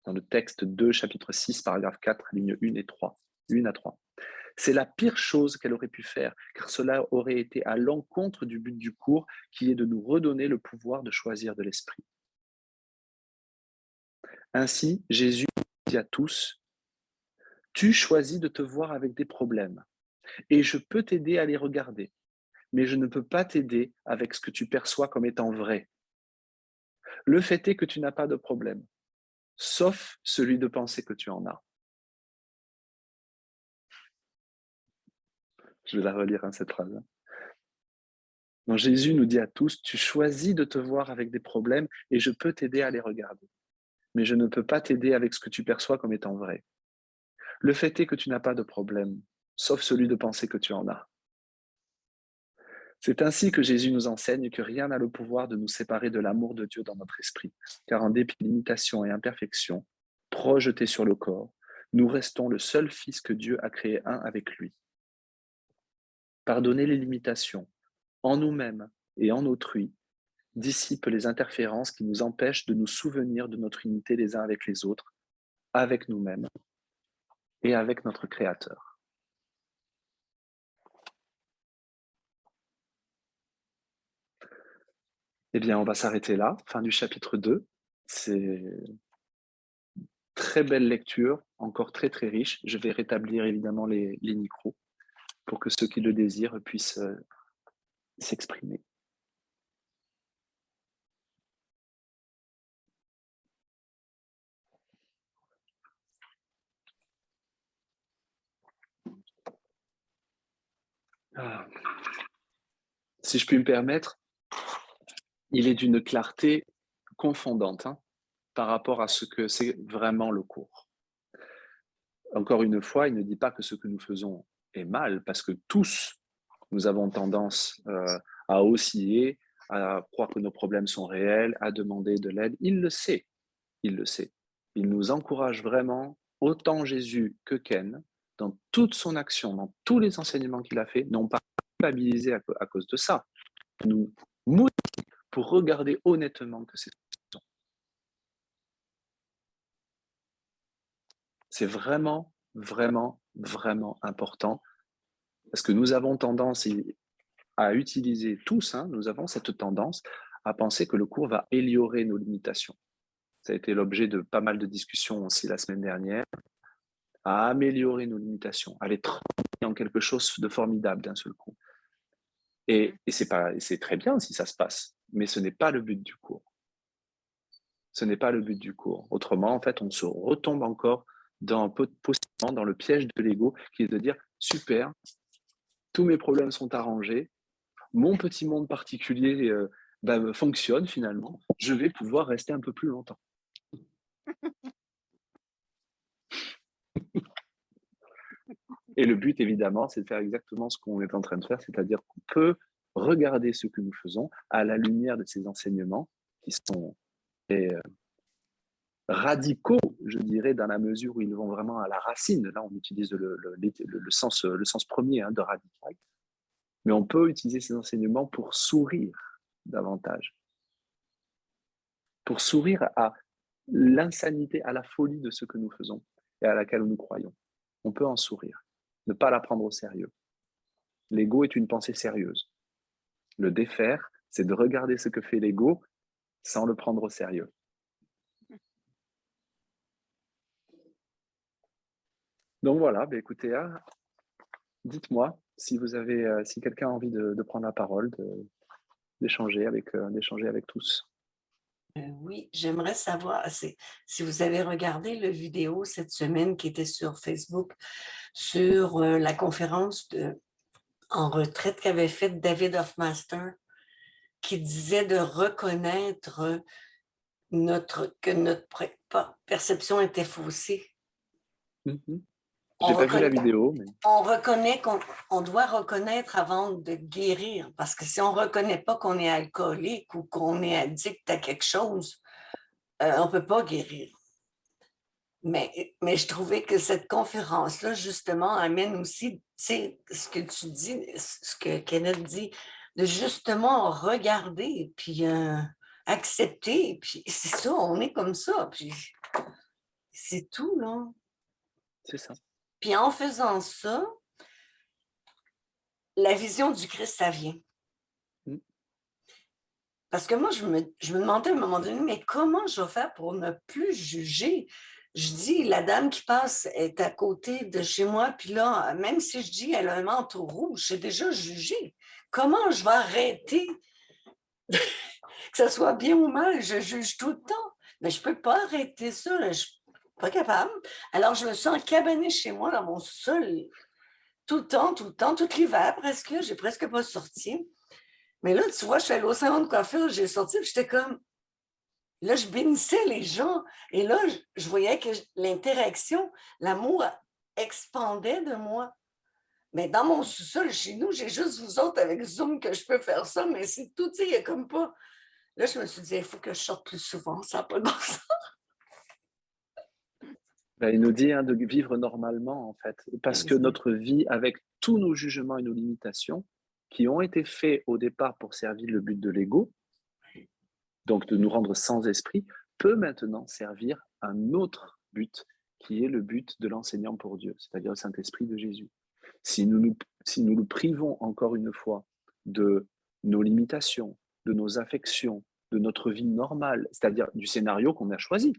Dans le texte 2, chapitre 6, paragraphe 4, lignes 1 et 3, 1 à 3. C'est la pire chose qu'elle aurait pu faire, car cela aurait été à l'encontre du but du cours, qui est de nous redonner le pouvoir de choisir de l'esprit. Ainsi, Jésus dit à tous, « Tu choisis de te voir avec des problèmes, et je peux t'aider à les regarder, mais je ne peux pas t'aider avec ce que tu perçois comme étant vrai. Le fait est que tu n'as pas de problème, sauf celui de penser que tu en as. » Je vais la relire, cette phrase. Donc Jésus nous dit à tous, tu choisis de te voir avec des problèmes et je peux t'aider à les regarder. Mais je ne peux pas t'aider avec ce que tu perçois comme étant vrai. Le fait est que tu n'as pas de problème, sauf celui de penser que tu en as. C'est ainsi que Jésus nous enseigne que rien n'a le pouvoir de nous séparer de l'amour de Dieu dans notre esprit, car en dépit de limitations et imperfections, projetés sur le corps, nous restons le seul Fils que Dieu a créé un avec lui. Pardonner les limitations, en nous-mêmes et en autrui, dissipe les interférences qui nous empêchent de nous souvenir de notre unité les uns avec les autres, avec nous-mêmes et avec notre Créateur. Eh bien, on va s'arrêter là, fin du chapitre 2. C'est très belle lecture, encore très très riche. Je vais rétablir évidemment les micros pour que ceux qui le désirent puissent s'exprimer. Ah. Si je puis me permettre, il est d'une clarté confondante par rapport à ce que c'est vraiment le cours. Encore une fois, il ne dit pas que ce que nous faisons est mal, parce que tous, nous avons tendance à osciller, à croire que nos problèmes sont réels, à demander de l'aide. Il le sait, il le sait. Il nous encourage vraiment, autant Jésus que Ken, dans toute son action, dans tous les enseignements qu'il a fait, non pas culpabiliser à cause de ça, nous motive pour regarder honnêtement que c'est vraiment, vraiment, vraiment important, parce que nous avons tendance, à utiliser tous, hein, nous avons cette tendance à penser que le cours va améliorer nos limitations. Ça a été l'objet de pas mal de discussions aussi la semaine dernière, à améliorer nos limitations, à les transformer en quelque chose de formidable d'un seul coup. Et c'est très bien si ça se passe, mais ce n'est pas le but du cours. Ce n'est pas le but du cours. Autrement, en fait, on se retombe encore possiblement dans le piège de l'ego, qui est de dire super, tous mes problèmes sont arrangés, mon petit monde particulier fonctionne finalement, je vais pouvoir rester un peu plus longtemps. Et le but, évidemment, c'est de faire exactement ce qu'on est en train de faire, c'est-à-dire qu'on peut regarder ce que nous faisons à la lumière de ces enseignements qui sont radicaux, je dirais, dans la mesure où ils vont vraiment à la racine. Là, on utilise le sens premier de radical. Mais on peut utiliser ces enseignements pour sourire davantage, pour sourire à l'insanité, à la folie de ce que nous faisons et à laquelle nous croyons. On peut en sourire, ne pas la prendre au sérieux. L'ego est une pensée sérieuse. Le défaire, c'est de regarder ce que fait l'ego sans le prendre au sérieux. Donc voilà, écoutez, dites-moi si vous avez, si quelqu'un a envie de prendre la parole, d'échanger avec tous. Oui, j'aimerais savoir si vous avez regardé la vidéo cette semaine qui était sur Facebook sur la conférence en retraite qu'avait faite David Hoffmaster, qui disait de reconnaître que notre perception était faussée. Mm-hmm. Je n'ai pas vu la vidéo. Mais... On reconnaît qu'on doit reconnaître avant de guérir, parce que si on ne reconnaît pas qu'on est alcoolique ou qu'on est addict à quelque chose, on ne peut pas guérir. Mais je trouvais que cette conférence-là, justement, amène aussi, tu sais, ce que tu dis, ce que Kenneth dit, de justement regarder, puis accepter, puis c'est ça, on est comme ça, puis c'est tout, là. C'est ça. Puis en faisant ça, la vision du Christ, ça vient. Parce que moi, je me demandais à un moment donné, mais comment je vais faire pour ne plus juger? Je dis, la dame qui passe est à côté de chez moi, puis là, même si je dis elle a un manteau rouge, j'ai déjà jugé. Comment je vais arrêter que ça soit bien ou mal? Je juge tout le temps. Mais je ne peux pas arrêter ça, là. Je ne suis pas capable. Alors, je me suis encabanée chez moi dans mon sol tout le temps, tout l'hiver presque. J'ai presque pas sorti. Mais là, tu vois, je suis allée au salon de coiffure, j'ai sorti, puis j'étais comme... Là, je bénissais les gens. Et là, je voyais que l'interaction, l'amour expandait de moi. Mais dans mon sous-sol, chez nous, j'ai juste vous autres avec Zoom que je peux faire ça, mais c'est tout, tu sais, il n'y a comme pas... Là, je me suis dit, il faut que je sorte plus souvent, ça n'a pas de bon sens. Il nous dit de vivre normalement, en fait, parce que notre vie, avec tous nos jugements et nos limitations, qui ont été faits au départ pour servir le but de l'ego, donc de nous rendre sans esprit, peut maintenant servir un autre but, qui est le but de l'enseignant pour Dieu, c'est-à-dire le Saint-Esprit de Jésus. Si nous nous privons encore une fois de nos limitations, de nos affections, de notre vie normale, c'est-à-dire du scénario qu'on a choisi,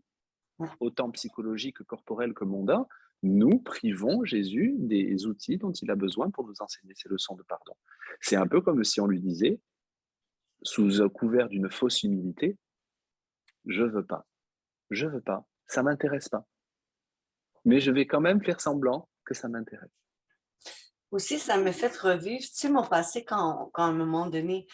autant psychologique que corporel que mondain, nous privons Jésus des outils dont il a besoin pour nous enseigner ces leçons de pardon. C'est un peu comme si on lui disait, sous couvert d'une fausse humilité, je veux pas, ça m'intéresse pas. Mais je vais quand même faire semblant que ça m'intéresse. Aussi, ça me fait revivre, tu sais, mon passé, quand à un moment donné,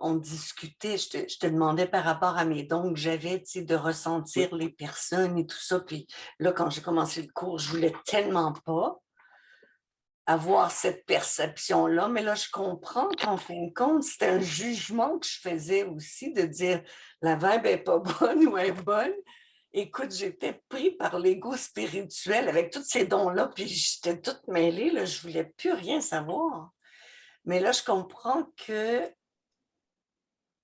on discutait, je te demandais par rapport à mes dons que j'avais, tu sais, de ressentir les personnes et tout ça. Puis là, quand j'ai commencé le cours, je voulais tellement pas avoir cette perception-là. Mais là, je comprends qu'en fin de compte, c'était un jugement que je faisais aussi de dire la vibe n'est pas bonne ou elle est bonne. Écoute, j'étais pris par l'ego spirituel avec tous ces dons-là, puis j'étais toute mêlée, là, je ne voulais plus rien savoir. Mais là, je comprends que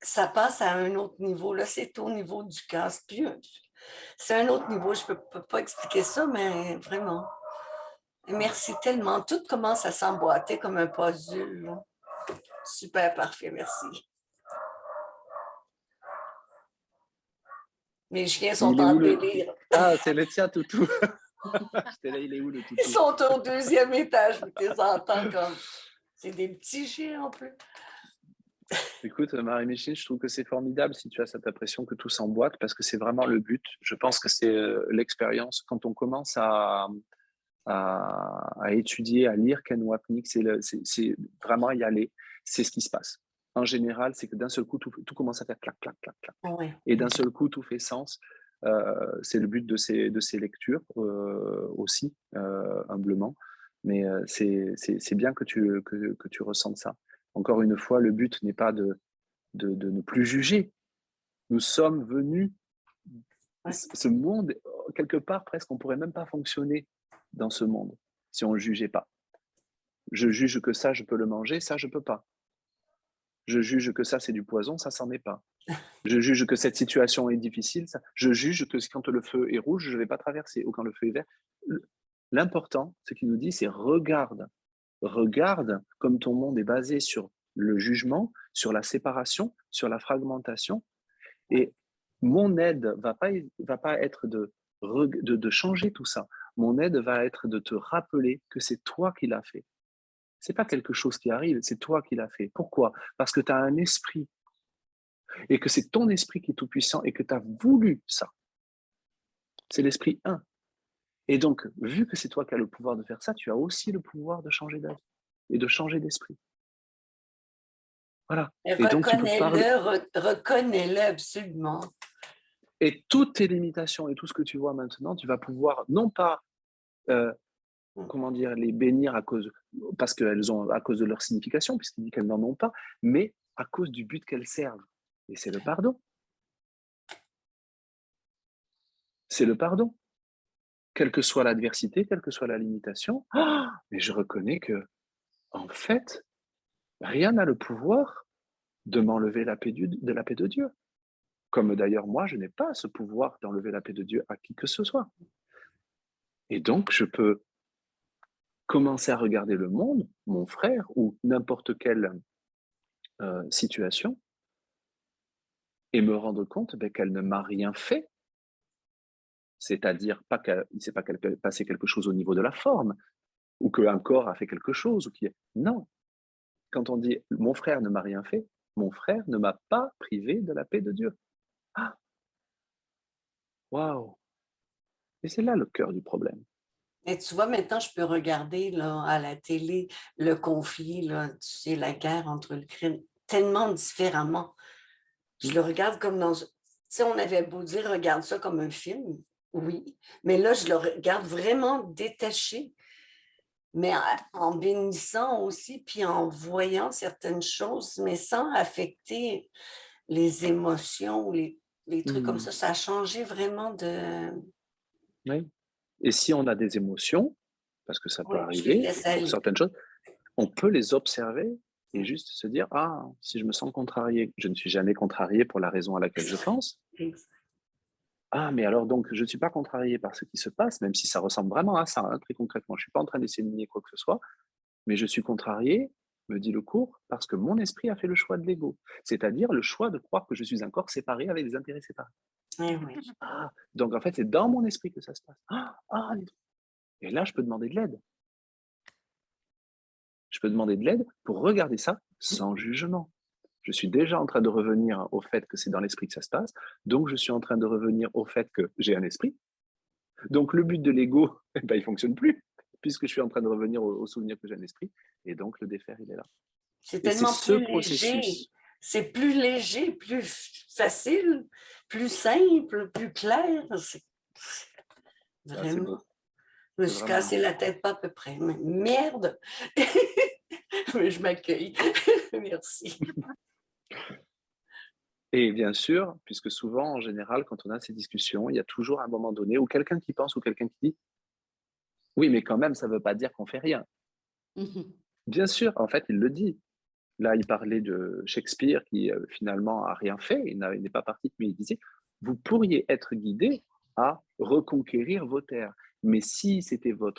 ça passe à un autre niveau. Là, c'est au niveau du cœur. C'est un autre niveau. Je ne peux pas expliquer ça, mais vraiment. Merci tellement. Tout commence à s'emboîter comme un puzzle. Super, parfait, merci. Mes chiens sont en délire. Ah, c'est le tien, toutou. J'étais là, il est où le toutou? Ils sont au 2e étage, mais tu les entends comme... C'est des petits chiens en plus. Écoute, Marie-Michel, je trouve que c'est formidable si tu as cette impression que tout s'emboîte, parce que c'est vraiment le but. Je pense que c'est l'expérience. Quand on commence à étudier, à lire Ken Wapnick, c'est vraiment y aller. C'est ce qui se passe. En général, c'est que d'un seul coup, tout commence à faire clac, clac, clac, clac. Oui. Et d'un seul coup, tout fait sens. C'est le but de ces lectures aussi, humblement. Mais c'est bien que tu ressentes ça. Encore une fois, le but n'est pas de ne plus juger. Nous sommes venus, ce monde, quelque part, presque, on ne pourrait même pas fonctionner dans ce monde si on ne jugeait pas. Je juge que ça, je peux le manger, ça, je ne peux pas. Je juge que ça, c'est du poison, ça, c'en est pas. Je juge que cette situation est difficile, ça. Je juge que quand le feu est rouge, je ne vais pas traverser, ou quand le feu est vert. L'important, ce qu'il nous dit, c'est regarde. Regarde comme ton monde est basé sur le jugement, sur la séparation, sur la fragmentation. Et mon aide va pas être de changer tout ça. Mon aide va être de te rappeler que c'est toi qui l'as fait. C'est pas quelque chose qui arrive, c'est toi qui l'as fait. Pourquoi? Parce que tu as un esprit et que c'est ton esprit qui est tout puissant et que tu as voulu ça. C'est l'esprit 1. Et donc, vu que c'est toi qui as le pouvoir de faire ça, tu as aussi le pouvoir de changer d'avis et de changer d'esprit. Voilà. Et donc, tu peux parler. Reconnais-le absolument. Et toutes tes limitations et tout ce que tu vois maintenant, tu vas pouvoir non pas, les bénir parce qu'elles ont, à cause de leur signification, puisqu'il dit qu'elles n'en ont pas, mais à cause du but qu'elles servent. Et c'est le pardon. C'est le pardon. Quelle que soit l'adversité, quelle que soit la limitation, mais je reconnais que, en fait, rien n'a le pouvoir de m'enlever la paix de Dieu. Comme d'ailleurs, moi, je n'ai pas ce pouvoir d'enlever la paix de Dieu à qui que ce soit. Et donc, je peux commencer à regarder le monde, mon frère, ou n'importe quelle situation, et me rendre compte qu'elle ne m'a rien fait. C'est-à-dire, il ne s'est pas passé quelque chose au niveau de la forme, ou qu'un corps a fait quelque chose. Non. Quand on dit « mon frère ne m'a rien fait », mon frère ne m'a pas privé de la paix de Dieu. Ah, waouh! Et c'est là le cœur du problème. Et tu vois, maintenant, je peux regarder là, à la télé le conflit, là, tu sais, la guerre entre l'Ukraine, tellement différemment. Je le regarde comme dans... Tu sais, on avait beau dire, regarde ça comme un film, oui, mais là, je le regarde vraiment détaché, mais en bénissant aussi, puis en voyant certaines choses, mais sans affecter les émotions, les trucs comme ça. Ça a changé vraiment de... Oui. Et si on a des émotions, parce que ça peut Oui, arriver pour certaines choses, on peut les observer et juste se dire « Ah, si je me sens contrarié, je ne suis jamais contrarié pour la raison à laquelle je pense. Ah, mais alors donc, je ne suis pas contrarié par ce qui se passe, même si ça ressemble vraiment à ça, hein, très concrètement. Je ne suis pas en train d'essayer de nier quoi que ce soit, mais je suis contrarié, me dit le cours, parce que mon esprit a fait le choix de l'ego, c'est-à-dire le choix de croire que je suis un corps séparé avec des intérêts séparés. Oui, oui. Ah, donc en fait, c'est dans mon esprit que ça se passe. Et là, je peux demander de l'aide. Je peux demander de l'aide pour regarder ça sans jugement. Je suis déjà en train de revenir au fait que c'est dans l'esprit que ça se passe, donc je suis en train de revenir au fait que j'ai un esprit. Donc le but de l'ego, il ne fonctionne plus, puisque je suis en train de revenir au souvenir que j'ai un esprit, et donc le défaire, il est là. C'est tellement plus léger. C'est plus léger, plus facile, plus simple, plus clair. Vraiment. Je me suis cassé la tête pas à peu près. Mais merde! Mais je m'accueille. Merci. Et bien sûr, puisque souvent, en général, quand on a ces discussions, il y a toujours un moment donné où quelqu'un qui pense ou quelqu'un qui dit « Oui, mais quand même, ça ne veut pas dire qu'on fait rien. » Bien sûr, en fait, il le dit. Là, il parlait de Shakespeare qui finalement a rien fait, il n'est pas parti, mais il disait « Vous pourriez être guidé à reconquérir vos terres. Mais si c'était vous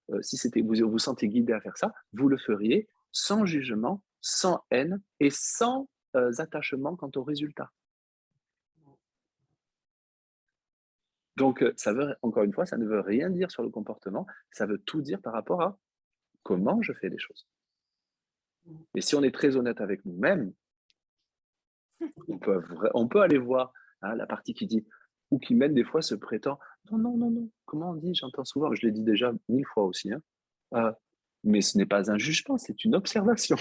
vous sentez guidé à faire ça, vous le feriez sans jugement, sans haine et sans attachement quant au résultat. Donc, encore une fois, ça ne veut rien dire sur le comportement, ça veut tout dire par rapport à comment je fais les choses. Et si on est très honnête avec nous-mêmes, on peut aller voir la partie qui dit, ou qui même des fois se prétend, non, non, non, non, comment on dit, j'entends souvent, je l'ai dit déjà 1000 fois aussi, mais ce n'est pas un jugement, c'est une observation.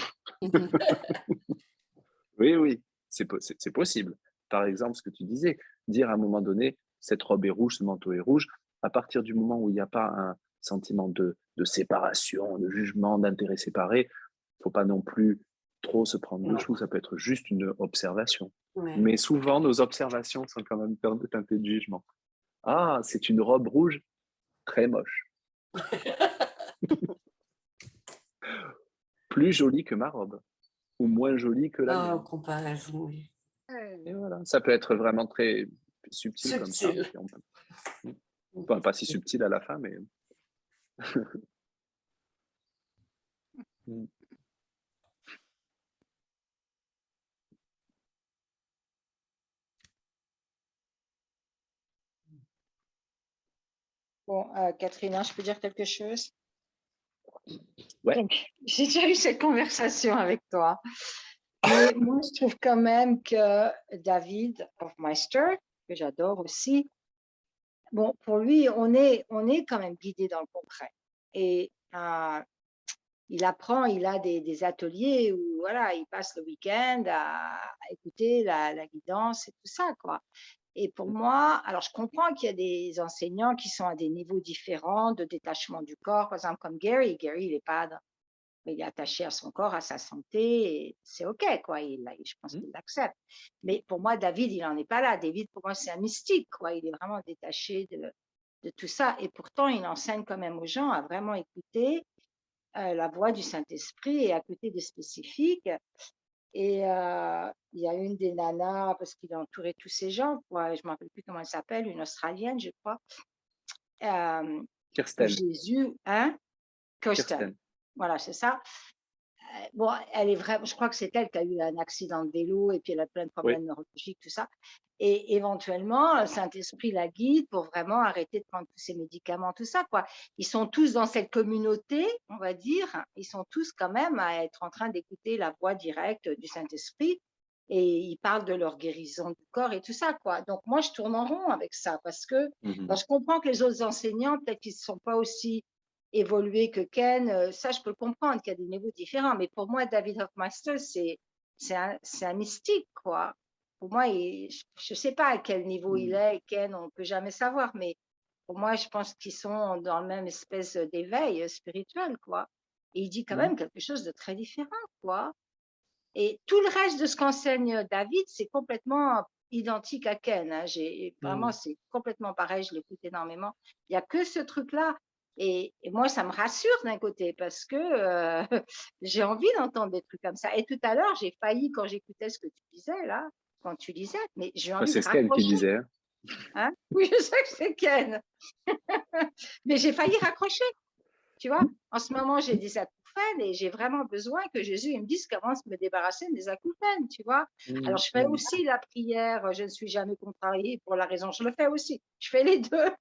Oui, oui, c'est possible. Par exemple, ce que tu disais, dire à un moment donné, cette robe est rouge, ce manteau est rouge, à partir du moment où il n'y a pas un sentiment de séparation, de jugement, d'intérêt séparé, il ne faut pas non plus trop se prendre le chou, ça peut être juste une observation. Ouais. Mais souvent, nos observations sont quand même teintées de jugement. Ah, c'est une robe rouge, très moche. Plus jolie que ma robe, ou moins jolie que la mienne. Comparaison, oui. Et voilà, ça peut être vraiment très subtil comme ça. Subtil. Enfin, pas si subtil à la fin, mais. Bon, Catherine, je peux dire quelque chose? Ouais. Donc, j'ai déjà eu cette conversation avec toi. Mais moi, je trouve quand même que David Hofmeister, que j'adore aussi, bon, pour lui, on est quand même guidé dans le concret. Et il apprend, il a des ateliers où voilà, il passe le week-end à écouter la guidance et tout ça, quoi. Et pour moi, alors je comprends qu'il y a des enseignants qui sont à des niveaux différents de détachement du corps, par exemple comme Gary. Gary, il est attaché à son corps, à sa santé, et c'est OK, quoi. Je pense qu'il l'accepte. Mais pour moi, David, il n'en est pas là. David, pour moi, c'est un mystique, quoi. Il est vraiment détaché de tout ça. Et pourtant, il enseigne quand même aux gens à vraiment écouter la voix du Saint-Esprit et à côté des spécifiques. Et il y a une des nanas, parce qu'il a entouré tous ces gens, quoi, je ne me rappelle plus comment elle s'appelle, une Australienne, je crois. Kirsten. Jésus, hein? Kirsten. Voilà, c'est ça. Bon, elle est vraiment, je crois que c'est elle qui a eu un accident de vélo et puis elle a plein de problèmes neurologiques, tout ça. Et éventuellement, le Saint-Esprit la guide pour vraiment arrêter de prendre tous ces médicaments, tout ça, quoi. Ils sont tous dans cette communauté, on va dire. Ils sont tous quand même à être en train d'écouter la voix directe du Saint-Esprit et ils parlent de leur guérison du corps et tout ça, quoi. Donc, moi, je tourne en rond avec ça parce que je comprends que les autres enseignants, peut-être qu'ils ne sont pas aussi évolués que Ken. Ça, je peux le comprendre qu'il y a des niveaux différents. Mais pour moi, David Hoffmeister, c'est un mystique, quoi. Pour moi, je ne sais pas à quel niveau il est, Ken, on ne peut jamais savoir, mais pour moi, je pense qu'ils sont dans la même espèce d'éveil spirituel, quoi. Et il dit quand même quelque chose de très différent, quoi. Et tout le reste de ce qu'enseigne David, c'est complètement identique à Ken. Hein. Vraiment, c'est complètement pareil, je l'écoute énormément. Il n'y a que ce truc-là. Et moi, ça me rassure d'un côté parce que j'ai envie d'entendre des trucs comme ça. Et tout à l'heure, j'ai failli, quand j'écoutais ce que tu disais, là, quand tu lisais, mais j'ai envie de C'est Ken qui raccrocher. disait. Hein? Oui, je sais que c'est Ken. Mais j'ai failli raccrocher. Tu vois, en ce moment, j'ai des acouphènes et j'ai vraiment besoin que Jésus il me dise comment me débarrasser des acouphènes, tu vois. Alors, je fais aussi la prière, je ne suis jamais contrariée pour la raison, je le fais aussi. Je fais les deux.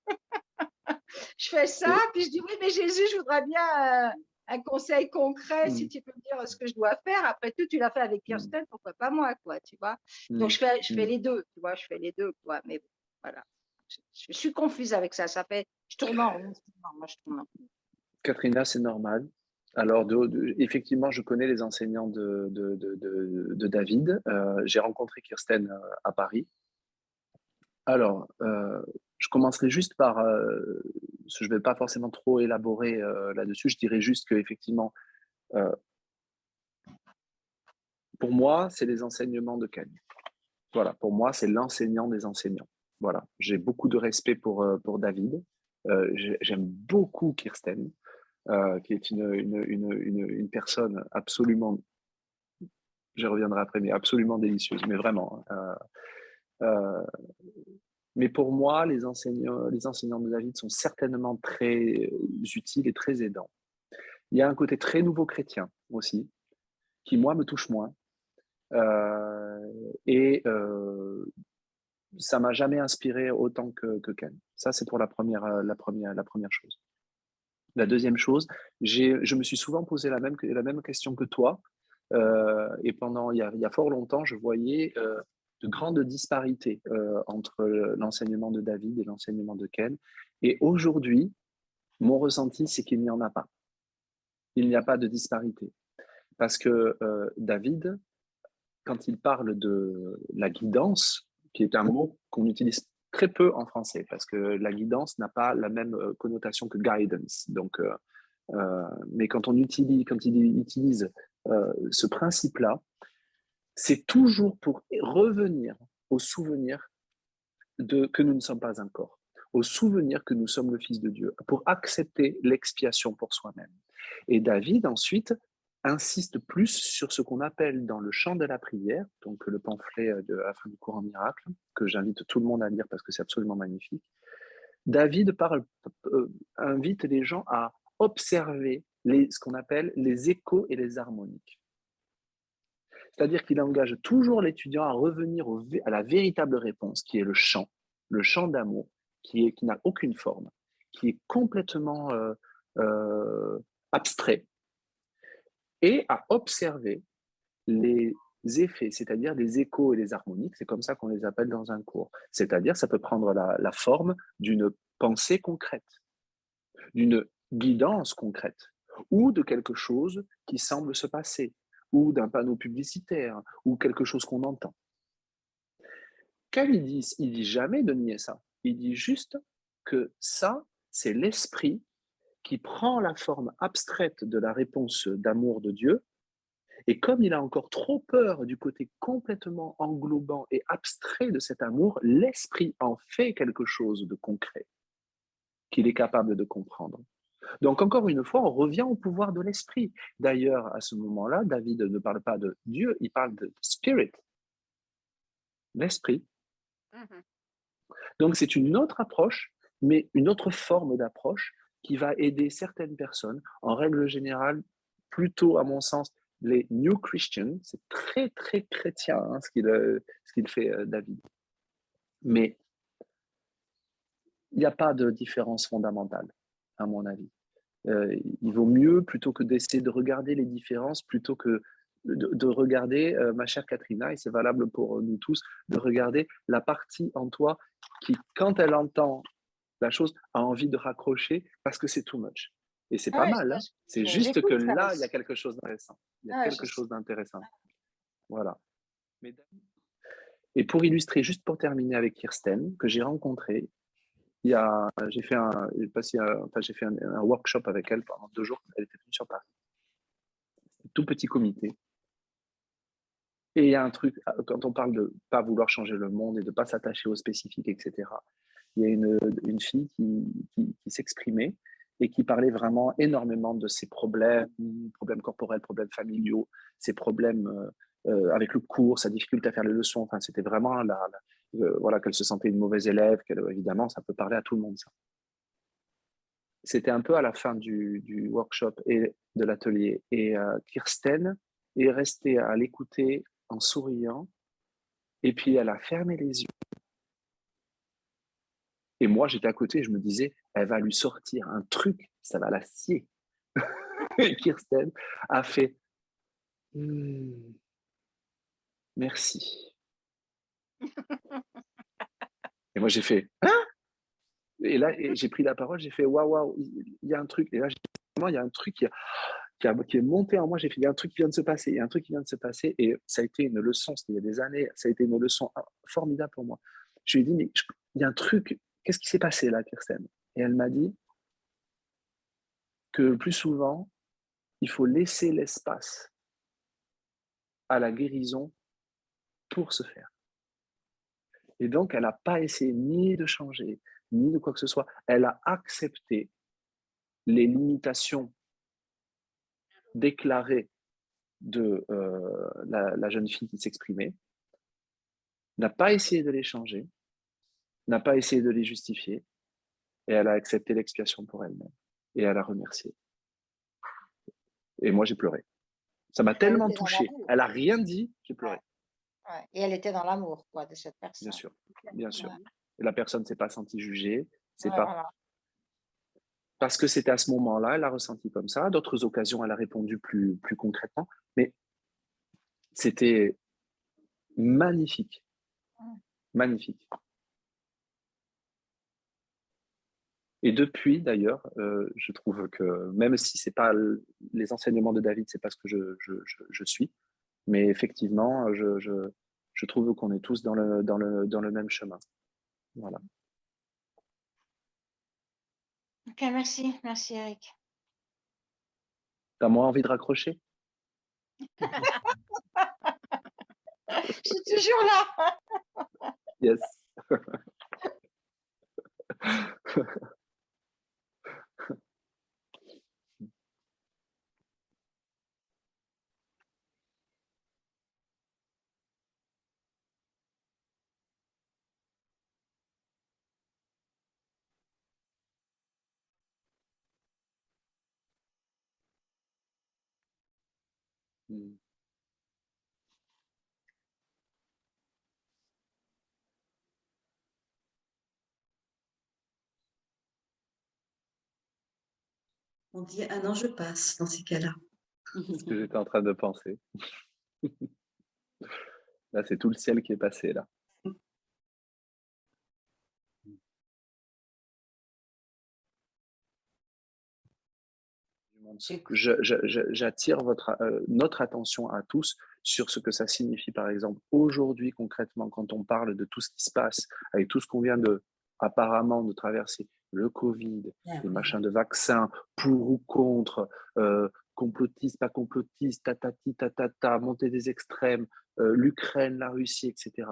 Je fais ça, puis je dis, oui, mais Jésus, je voudrais bien un conseil concret, si tu peux me dire ce que je dois faire. Après tout, tu l'as fait avec Kirsten, pourquoi pas moi, quoi, tu vois. Donc, je fais les deux, tu vois, je fais les deux, quoi. Mais bon, voilà. Je suis confuse avec ça. Je tourne en rond. Moi, je tourne en rond. Katrina, c'est normal. Alors, effectivement, je connais les enseignants de David. J'ai rencontré Kirsten à Paris. Alors, je commencerai juste par, je ne vais pas forcément trop élaborer là-dessus, je dirais juste qu'effectivement, pour moi, c'est les enseignements de Ken. Voilà, pour moi, c'est l'enseignant des enseignants. Voilà, j'ai beaucoup de respect pour David. J'aime beaucoup Kirsten, qui est une personne absolument, je reviendrai après, mais absolument délicieuse, mais vraiment. Mais pour moi, les enseignants de David sont certainement très utiles et très aidants. Il y a un côté très nouveau chrétien aussi, qui, moi, me touche moins. Et ça m'a jamais inspiré autant que Ken. Ça, c'est pour la première chose. La deuxième chose, je me suis souvent posé la même question que toi. Et il y a fort longtemps, je voyais de grandes disparités entre l'enseignement de David et l'enseignement de Ken. Et aujourd'hui, mon ressenti, c'est qu'il n'y en a pas. Il n'y a pas de disparité. Parce que David, quand il parle de la guidance, qui est un mot qu'on utilise très peu en français, parce que la guidance n'a pas la même connotation que guidance. Donc, mais quand il utilise ce principe-là, c'est toujours pour revenir au souvenir que nous ne sommes pas un corps, au souvenir que nous sommes le Fils de Dieu, pour accepter l'expiation pour soi-même. Et David, ensuite, insiste plus sur ce qu'on appelle dans le chant de la prière, donc le pamphlet de la fin du courant miracle, que j'invite tout le monde à lire parce que c'est absolument magnifique. David invite les gens à observer ce qu'on appelle les échos et les harmoniques. C'est-à-dire qu'il engage toujours l'étudiant à revenir à la véritable réponse, qui est le chant d'amour, qui n'a aucune forme, qui est complètement abstrait, et à observer les effets, c'est-à-dire les échos et les harmoniques, c'est comme ça qu'on les appelle dans un cours. C'est-à-dire, ça peut prendre la forme d'une pensée concrète, d'une guidance concrète, ou de quelque chose qui semble se passer, ou d'un panneau publicitaire, ou quelque chose qu'on entend. Quand il dit jamais de nier ça. Il dit juste que ça, c'est l'esprit qui prend la forme abstraite de la réponse d'amour de Dieu. Et comme il a encore trop peur du côté complètement englobant et abstrait de cet amour, l'esprit en fait quelque chose de concret qu'il est capable de comprendre. Donc, encore une fois, on revient au pouvoir de l'esprit. D'ailleurs, à ce moment-là, David ne parle pas de Dieu, il parle de spirit, l'esprit. Donc, c'est une autre approche, mais une autre forme d'approche qui va aider certaines personnes, en règle générale, plutôt, à mon sens, les New Christians. C'est très, très chrétien ce qu'il fait, David. Mais il n'y a pas de différence fondamentale, à mon avis. Il vaut mieux, plutôt que d'essayer de regarder les différences, plutôt que de regarder, ma chère Katrina, et c'est valable pour nous tous, de regarder la partie en toi qui, quand elle entend la chose, a envie de raccrocher parce que c'est too much. Et c'est pas mal, hein. C'est juste que là, il y a quelque chose d'intéressant. Il y a quelque chose d'intéressant. Voilà. Et pour illustrer, juste pour terminer avec Kirsten, que j'ai rencontrée, j'ai fait un workshop avec elle pendant 2 jours. Elle était venue sur Paris. Tout petit comité. Et il y a un truc, quand on parle de ne pas vouloir changer le monde et de ne pas s'attacher aux spécifiques, etc., il y a une fille qui s'exprimait et qui parlait vraiment énormément de ses problèmes corporels, problèmes familiaux, ses problèmes avec le cours, sa difficulté à faire les leçons. Enfin, c'était vraiment voilà, qu'elle se sentait une mauvaise élève, évidemment, ça peut parler à tout le monde, ça. C'était un peu à la fin du workshop et de l'atelier. Et Kirsten est restée à l'écouter en souriant, et puis elle a fermé les yeux. Et moi, j'étais à côté, je me disais, elle va lui sortir un truc, ça va la scier. Et Kirsten a fait merci. Et moi, j'ai fait et là, j'ai pris la parole, j'ai fait waouh, il y a un truc. Et là, vraiment, il y a un truc qui est monté en moi. J'ai fait, il y a un truc qui vient de se passer, il y a un truc qui vient de se passer. Et ça a été une leçon, c'était il y a des années, ça a été une leçon formidable pour moi. Je lui ai dit, mais il y a un truc, qu'est-ce qui s'est passé là, Kirsten? Et elle m'a dit que le plus souvent, il faut laisser l'espace à la guérison pour se faire. Et donc, elle n'a pas essayé ni de changer, ni de quoi que ce soit. Elle a accepté les limitations déclarées de la jeune fille qui s'exprimait, n'a pas essayé de les changer, n'a pas essayé de les justifier, et elle a accepté l'expiation pour elle-même. Et elle a remercié. Et moi, j'ai pleuré. Ça m'a Elle tellement était dans touché. l'amour. Elle n'a rien dit, j'ai pleuré. Ouais. Et elle était dans l'amour, quoi, de cette Bien personne. sûr, bien sûr. Ouais. Et la personne ne s'est pas sentie jugée. C'est Ouais, pas voilà. parce que c'était à ce moment-là, elle a ressenti comme ça. À d'autres occasions, elle a répondu plus concrètement. Mais c'était magnifique, Ouais. magnifique. Et depuis, d'ailleurs, je trouve que même si c'est pas les enseignements de David, c'est pas ce que je suis, mais effectivement, je trouve qu'on est tous dans le même chemin. Voilà. Ok, merci. Merci, Eric. T'as moins envie de raccrocher? Je suis toujours là. Yes. Hmm. On dit un an je passe dans ces cas-là. C'est ce que j'étais en train de penser. Là, c'est tout le ciel qui est passé, là. J'attire notre attention à tous sur ce que ça signifie, par exemple, aujourd'hui, concrètement, quand on parle de tout ce qui se passe, avec tout ce qu'on vient apparemment de traverser, le Covid, les machins de vaccins, pour ou contre, complotistes, pas complotistes, tatati, tatata, montée des extrêmes, l'Ukraine, la Russie, etc.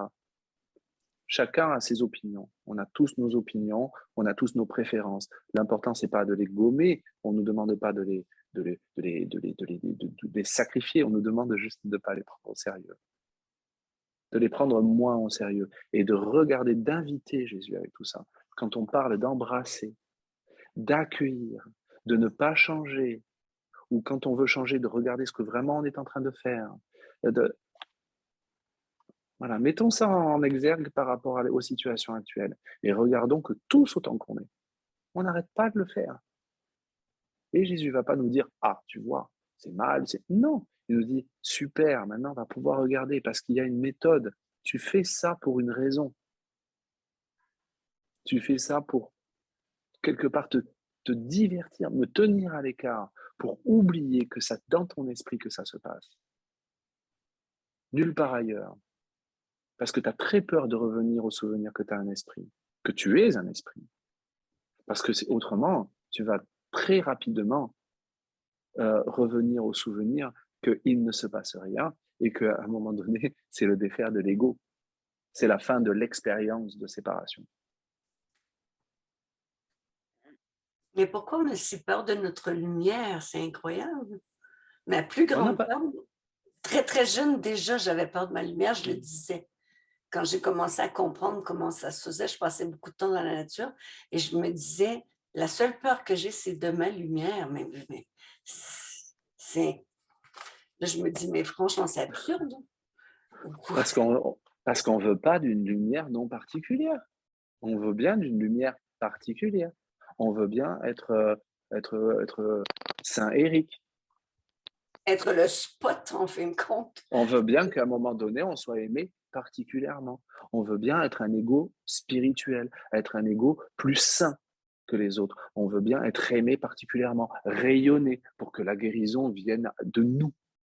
Chacun a ses opinions. On a tous nos opinions, on a tous nos préférences. L'important, c'est pas de les gommer. On ne nous demande pas de les sacrifier. On nous demande juste de ne pas les prendre au sérieux. De les prendre moins au sérieux. Et de regarder, d'inviter Jésus avec tout ça. Quand on parle d'embrasser, d'accueillir, de ne pas changer, ou quand on veut changer, de regarder ce que vraiment on est en train de faire, voilà, mettons ça en exergue par rapport aux situations actuelles et regardons que tous autant qu'on est, on n'arrête pas de le faire. Et Jésus ne va pas nous dire « Ah, tu vois, c'est mal, c'est… » Non, il nous dit « Super, maintenant on va pouvoir regarder parce qu'il y a une méthode. Tu fais ça pour une raison. Tu fais ça pour quelque part te divertir, me tenir à l'écart, pour oublier que c'est dans ton esprit que ça se passe. Nulle part ailleurs. Parce que tu as très peur de revenir au souvenir que tu as un esprit, que tu es un esprit. Parce que autrement, tu vas très rapidement revenir au souvenir qu'il ne se passe rien et qu'à un moment donné, c'est le défaire de l'ego. C'est la fin de l'expérience de séparation. Mais pourquoi on a si peur de notre lumière? C'est incroyable. Ma plus grande peur, très, très jeune déjà, j'avais peur de ma lumière, je le disais. Quand j'ai commencé à comprendre comment ça se faisait, je passais beaucoup de temps dans la nature et je me disais, la seule peur que j'ai, c'est de ma lumière. Mais c'est… Là, je me dis, mais franchement, c'est absurde. Parce qu'on ne veut pas d'une lumière non particulière. On veut bien d'une lumière particulière. On veut bien être Saint Éric. Être le spot, en fin de compte. On veut bien qu'à un moment donné, on soit aimé particulièrement. On veut bien être un ego spirituel, être un ego plus sain que les autres. On veut bien être aimé particulièrement, rayonner pour que la guérison vienne de nous.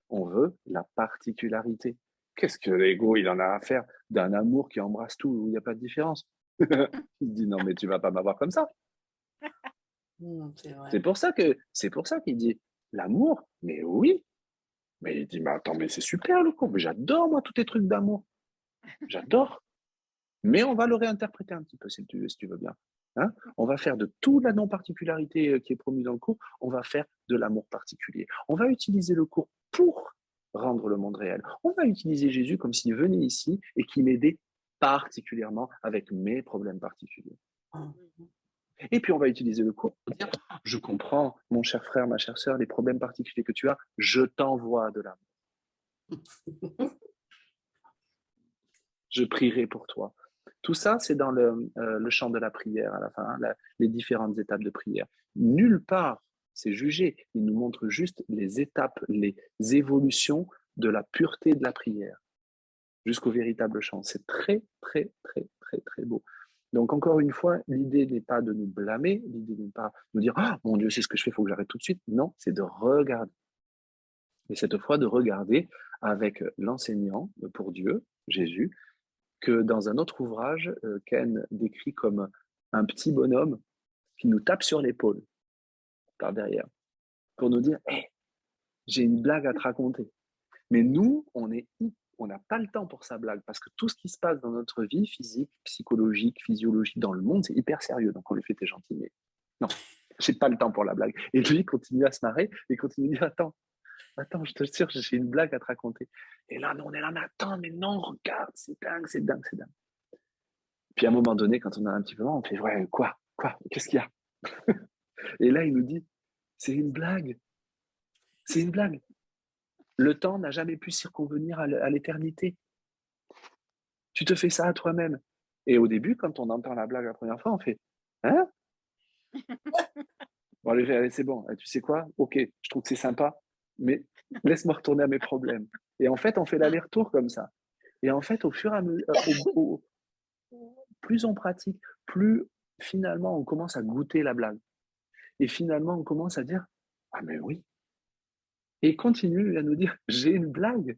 On veut la particularité. Qu'est-ce que l'ego, il en a à faire d'un amour qui embrasse tout, où il n'y a pas de différence? Il dit non, mais tu vas pas m'avoir comme ça. C'est pour ça qu'il dit l'amour, mais oui. Mais il dit, mais attends, mais c'est super le coup, mais j'adore moi tous tes trucs d'amour. J'adore. Mais on va le réinterpréter un petit peu si tu veux bien. Hein, on va faire de toute la non-particularité qui est promue dans le cours, on va faire de l'amour particulier. On va utiliser le cours pour rendre le monde réel. On va utiliser Jésus comme s'il venait ici et qu'il m'aidait particulièrement avec mes problèmes particuliers. Et puis, on va utiliser le cours pour dire, je comprends, mon cher frère, ma chère sœur, les problèmes particuliers que tu as, je t'envoie de l'amour. Je prierai pour toi. Tout ça, c'est dans le champ de la prière à la fin, hein, les différentes étapes de prière. Nulle part, c'est jugé. Il nous montre juste les étapes, les évolutions de la pureté de la prière jusqu'au véritable chant. C'est très, très, très, très, très beau. Donc, encore une fois, l'idée n'est pas de nous blâmer, l'idée n'est pas de dire « Ah, mon Dieu, c'est ce que je fais, il faut que j'arrête tout de suite ». Non, c'est de regarder. Et cette fois, de regarder avec l'enseignant pour Dieu, Jésus, que dans un autre ouvrage, Ken décrit comme un petit bonhomme qui nous tape sur l'épaule par derrière pour nous dire hey, j'ai une blague à te raconter. Mais nous, on n'a pas le temps pour sa blague parce que tout ce qui se passe dans notre vie physique, psychologique, physiologique, dans le monde, c'est hyper sérieux. Donc on lui fait t'es gentil, mais non, j'ai pas le temps pour la blague. Et lui il continue à se marrer et continue à dire attends, je te jure, j'ai une blague à te raconter. Et là, on est là, mais attends, mais non, regarde, c'est dingue, c'est dingue, c'est dingue. Puis à un moment donné, quand on a un petit peu marre, on fait ouais, quoi, qu'est-ce qu'il y a? Et là, il nous dit, c'est une blague, c'est une blague. Le temps n'a jamais pu circonvenir à l'éternité. Tu te fais ça à toi-même. Et au début, quand on entend la blague la première fois, on fait hein? Bon, allez, c'est bon. Tu sais quoi? Ok, je trouve que c'est sympa, mais laisse-moi retourner à mes problèmes. Et en fait, on fait l'aller-retour comme ça. Et en fait, au fur et à mesure, plus on pratique, plus finalement on commence à goûter la blague. Et finalement, on commence à dire ah mais oui. Et il continue à nous dire j'ai une blague.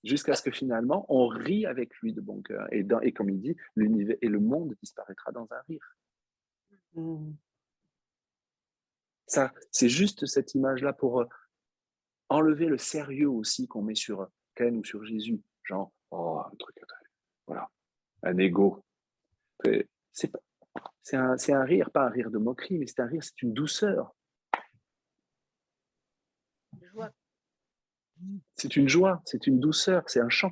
Jusqu'à ce que finalement, on rit avec lui de bon cœur. Et comme il dit, l'univers et le monde disparaîtra dans un rire. Ça, c'est juste cette image-là pour enlever le sérieux aussi qu'on met sur Ken ou sur Jésus. Genre, oh, un truc, voilà, un ego. C'est un rire, pas un rire de moquerie, mais c'est un rire, c'est une douceur. Joie. C'est une joie, c'est une douceur, c'est un chant.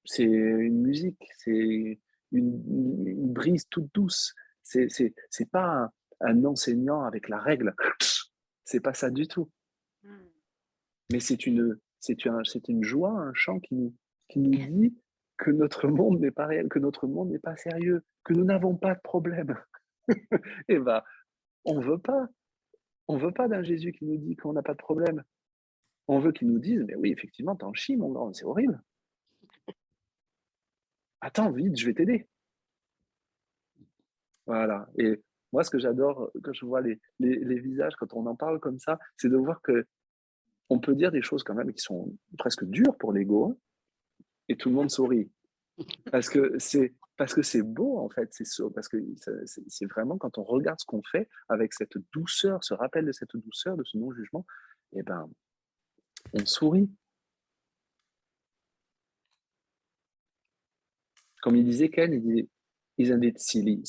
C'est une musique, c'est une brise toute douce. C'est pas un enseignant avec la règle. C'est pas ça du tout. Mais c'est une joie, un chant qui nous dit que notre monde n'est pas réel, que notre monde n'est pas sérieux, que nous n'avons pas de problème. Et ben, on veut pas d'un Jésus qui nous dit qu'on n'a pas de problème. On veut qu'il nous dise, mais oui, effectivement, t'en chies, mon grand, c'est horrible. Attends, vite, je vais t'aider. Voilà. Et moi, ce que j'adore quand je vois les visages, quand on en parle comme ça, c'est de voir que on peut dire des choses quand même qui sont presque dures pour l'ego, hein, et tout le monde sourit. Parce que c'est beau, en fait, parce que c'est vraiment quand on regarde ce qu'on fait avec cette douceur, ce rappel de cette douceur, de ce non-jugement, eh ben, on sourit. Comme il disait Ken, il disait, isn't it silly?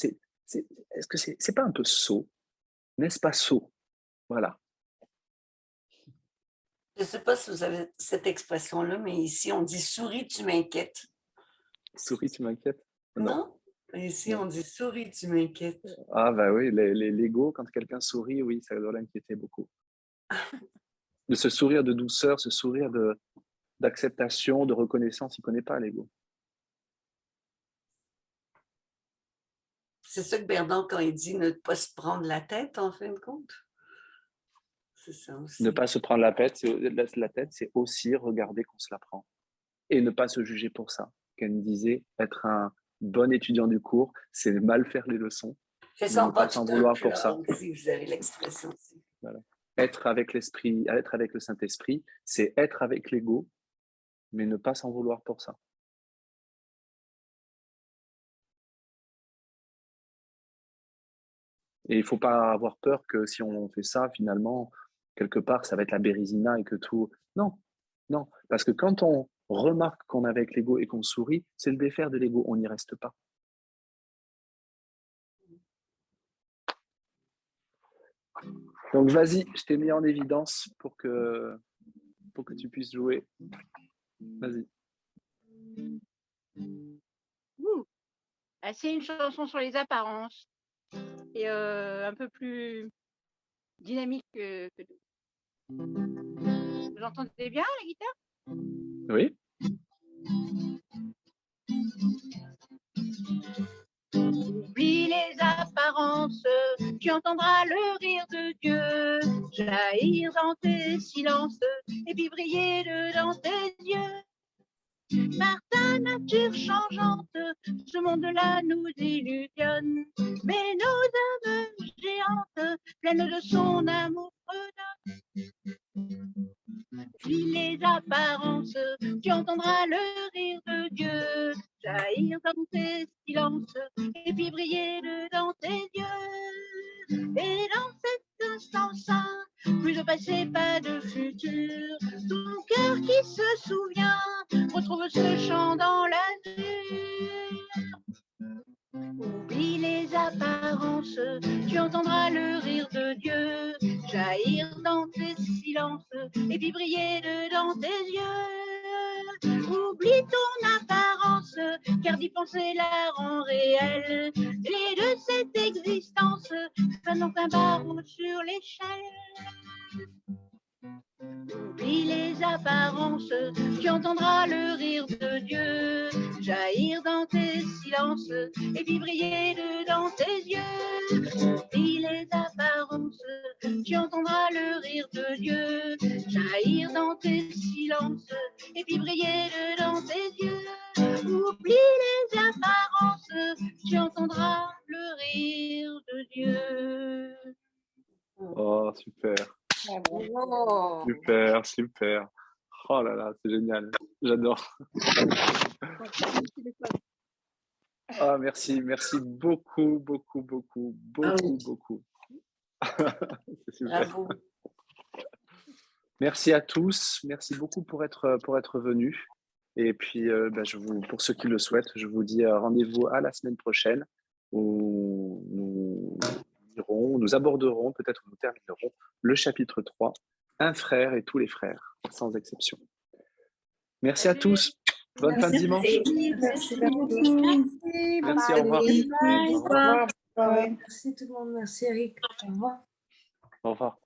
Est-ce que c'est pas un peu sot? N'est-ce pas sot? Voilà. Je ne sais pas si vous avez cette expression-là, mais ici, on dit « souris, tu m'inquiètes ». Souris, tu m'inquiètes? Non? Ici, on dit « souris, tu m'inquiètes ». Ah bah oui, l'ego, quand quelqu'un sourit, oui, ça doit l'inquiéter beaucoup. De ce sourire de douceur, ce sourire d'acceptation, de reconnaissance, il ne connaît pas l'ego. C'est ça que Bernard, quand il dit ne pas se prendre la tête, en fin de compte. C'est ça aussi. Ne pas se prendre la tête, c'est aussi regarder qu'on se la prend. Et ne pas se juger pour ça. Ken disait, être un bon étudiant du cours, c'est mal faire les leçons. Fais ça en pas s'en vouloir pour ça. Si vous avez l'expression aussi. Voilà. Être avec l'esprit, être avec le Saint-Esprit, c'est être avec l'ego, mais ne pas s'en vouloir pour ça. Et il ne faut pas avoir peur que si on fait ça, finalement, quelque part, ça va être la bérésina et que tout... Non, non. Parce que quand on remarque qu'on est avec l'ego et qu'on sourit, c'est le défaire de l'ego, on n'y reste pas. Donc vas-y, je t'ai mis en évidence pour que tu puisses jouer. Vas-y. C'est une chanson sur les apparences. et un peu plus dynamique que nous. Vous entendez bien la guitare? Oui. Oublie les apparences, tu entendras le rire de Dieu jaillir dans tes silences et puis briller dans tes yeux. Par ta nature changeante, ce monde-là nous illusionne, mais nos âmes géantes, pleines de son amour redonnent. Puis les apparences, tu entendras le rire de Dieu jaillir dans tes silences et puis briller dans tes yeux. Et dans cet instant saint, plus de passé, pas de futur, ton cœur qui se souvient retrouve ce chant dans l'azur. Oublie les apparences, tu entendras le rire de Dieu jaillir dans tes silences et puis briller dans tes yeux. Oublie ton apparence, car d'y penser la rend réelle. Et de cette existence, fanons un barreau sur l'échelle. Oublie les apparences, tu entendras le rire de Dieu jaillir dans tes silences et puis briller dans tes yeux. Oublie les apparences, tu entendras le rire de Dieu jaillir dans tes silences et puis briller dans tes yeux. Oublie les apparences, tu entendras le rire de Dieu. Oh, super. Oh. Super, super. Oh là là, c'est génial. J'adore. Ah, merci, merci beaucoup, beaucoup, beaucoup, beaucoup, beaucoup. C'est super. Bravo. Merci à tous. Merci beaucoup pour être venus. Et puis, pour ceux qui le souhaitent, je vous dis rendez-vous à la semaine prochaine où nous aborderons, peut-être nous terminerons le chapitre 3, un frère et tous les frères, sans exception. Merci à tous. Bonne fin de dimanche. Merci beaucoup. Merci, au revoir. Au revoir. Merci tout le monde. Merci Eric. Au revoir. Au revoir.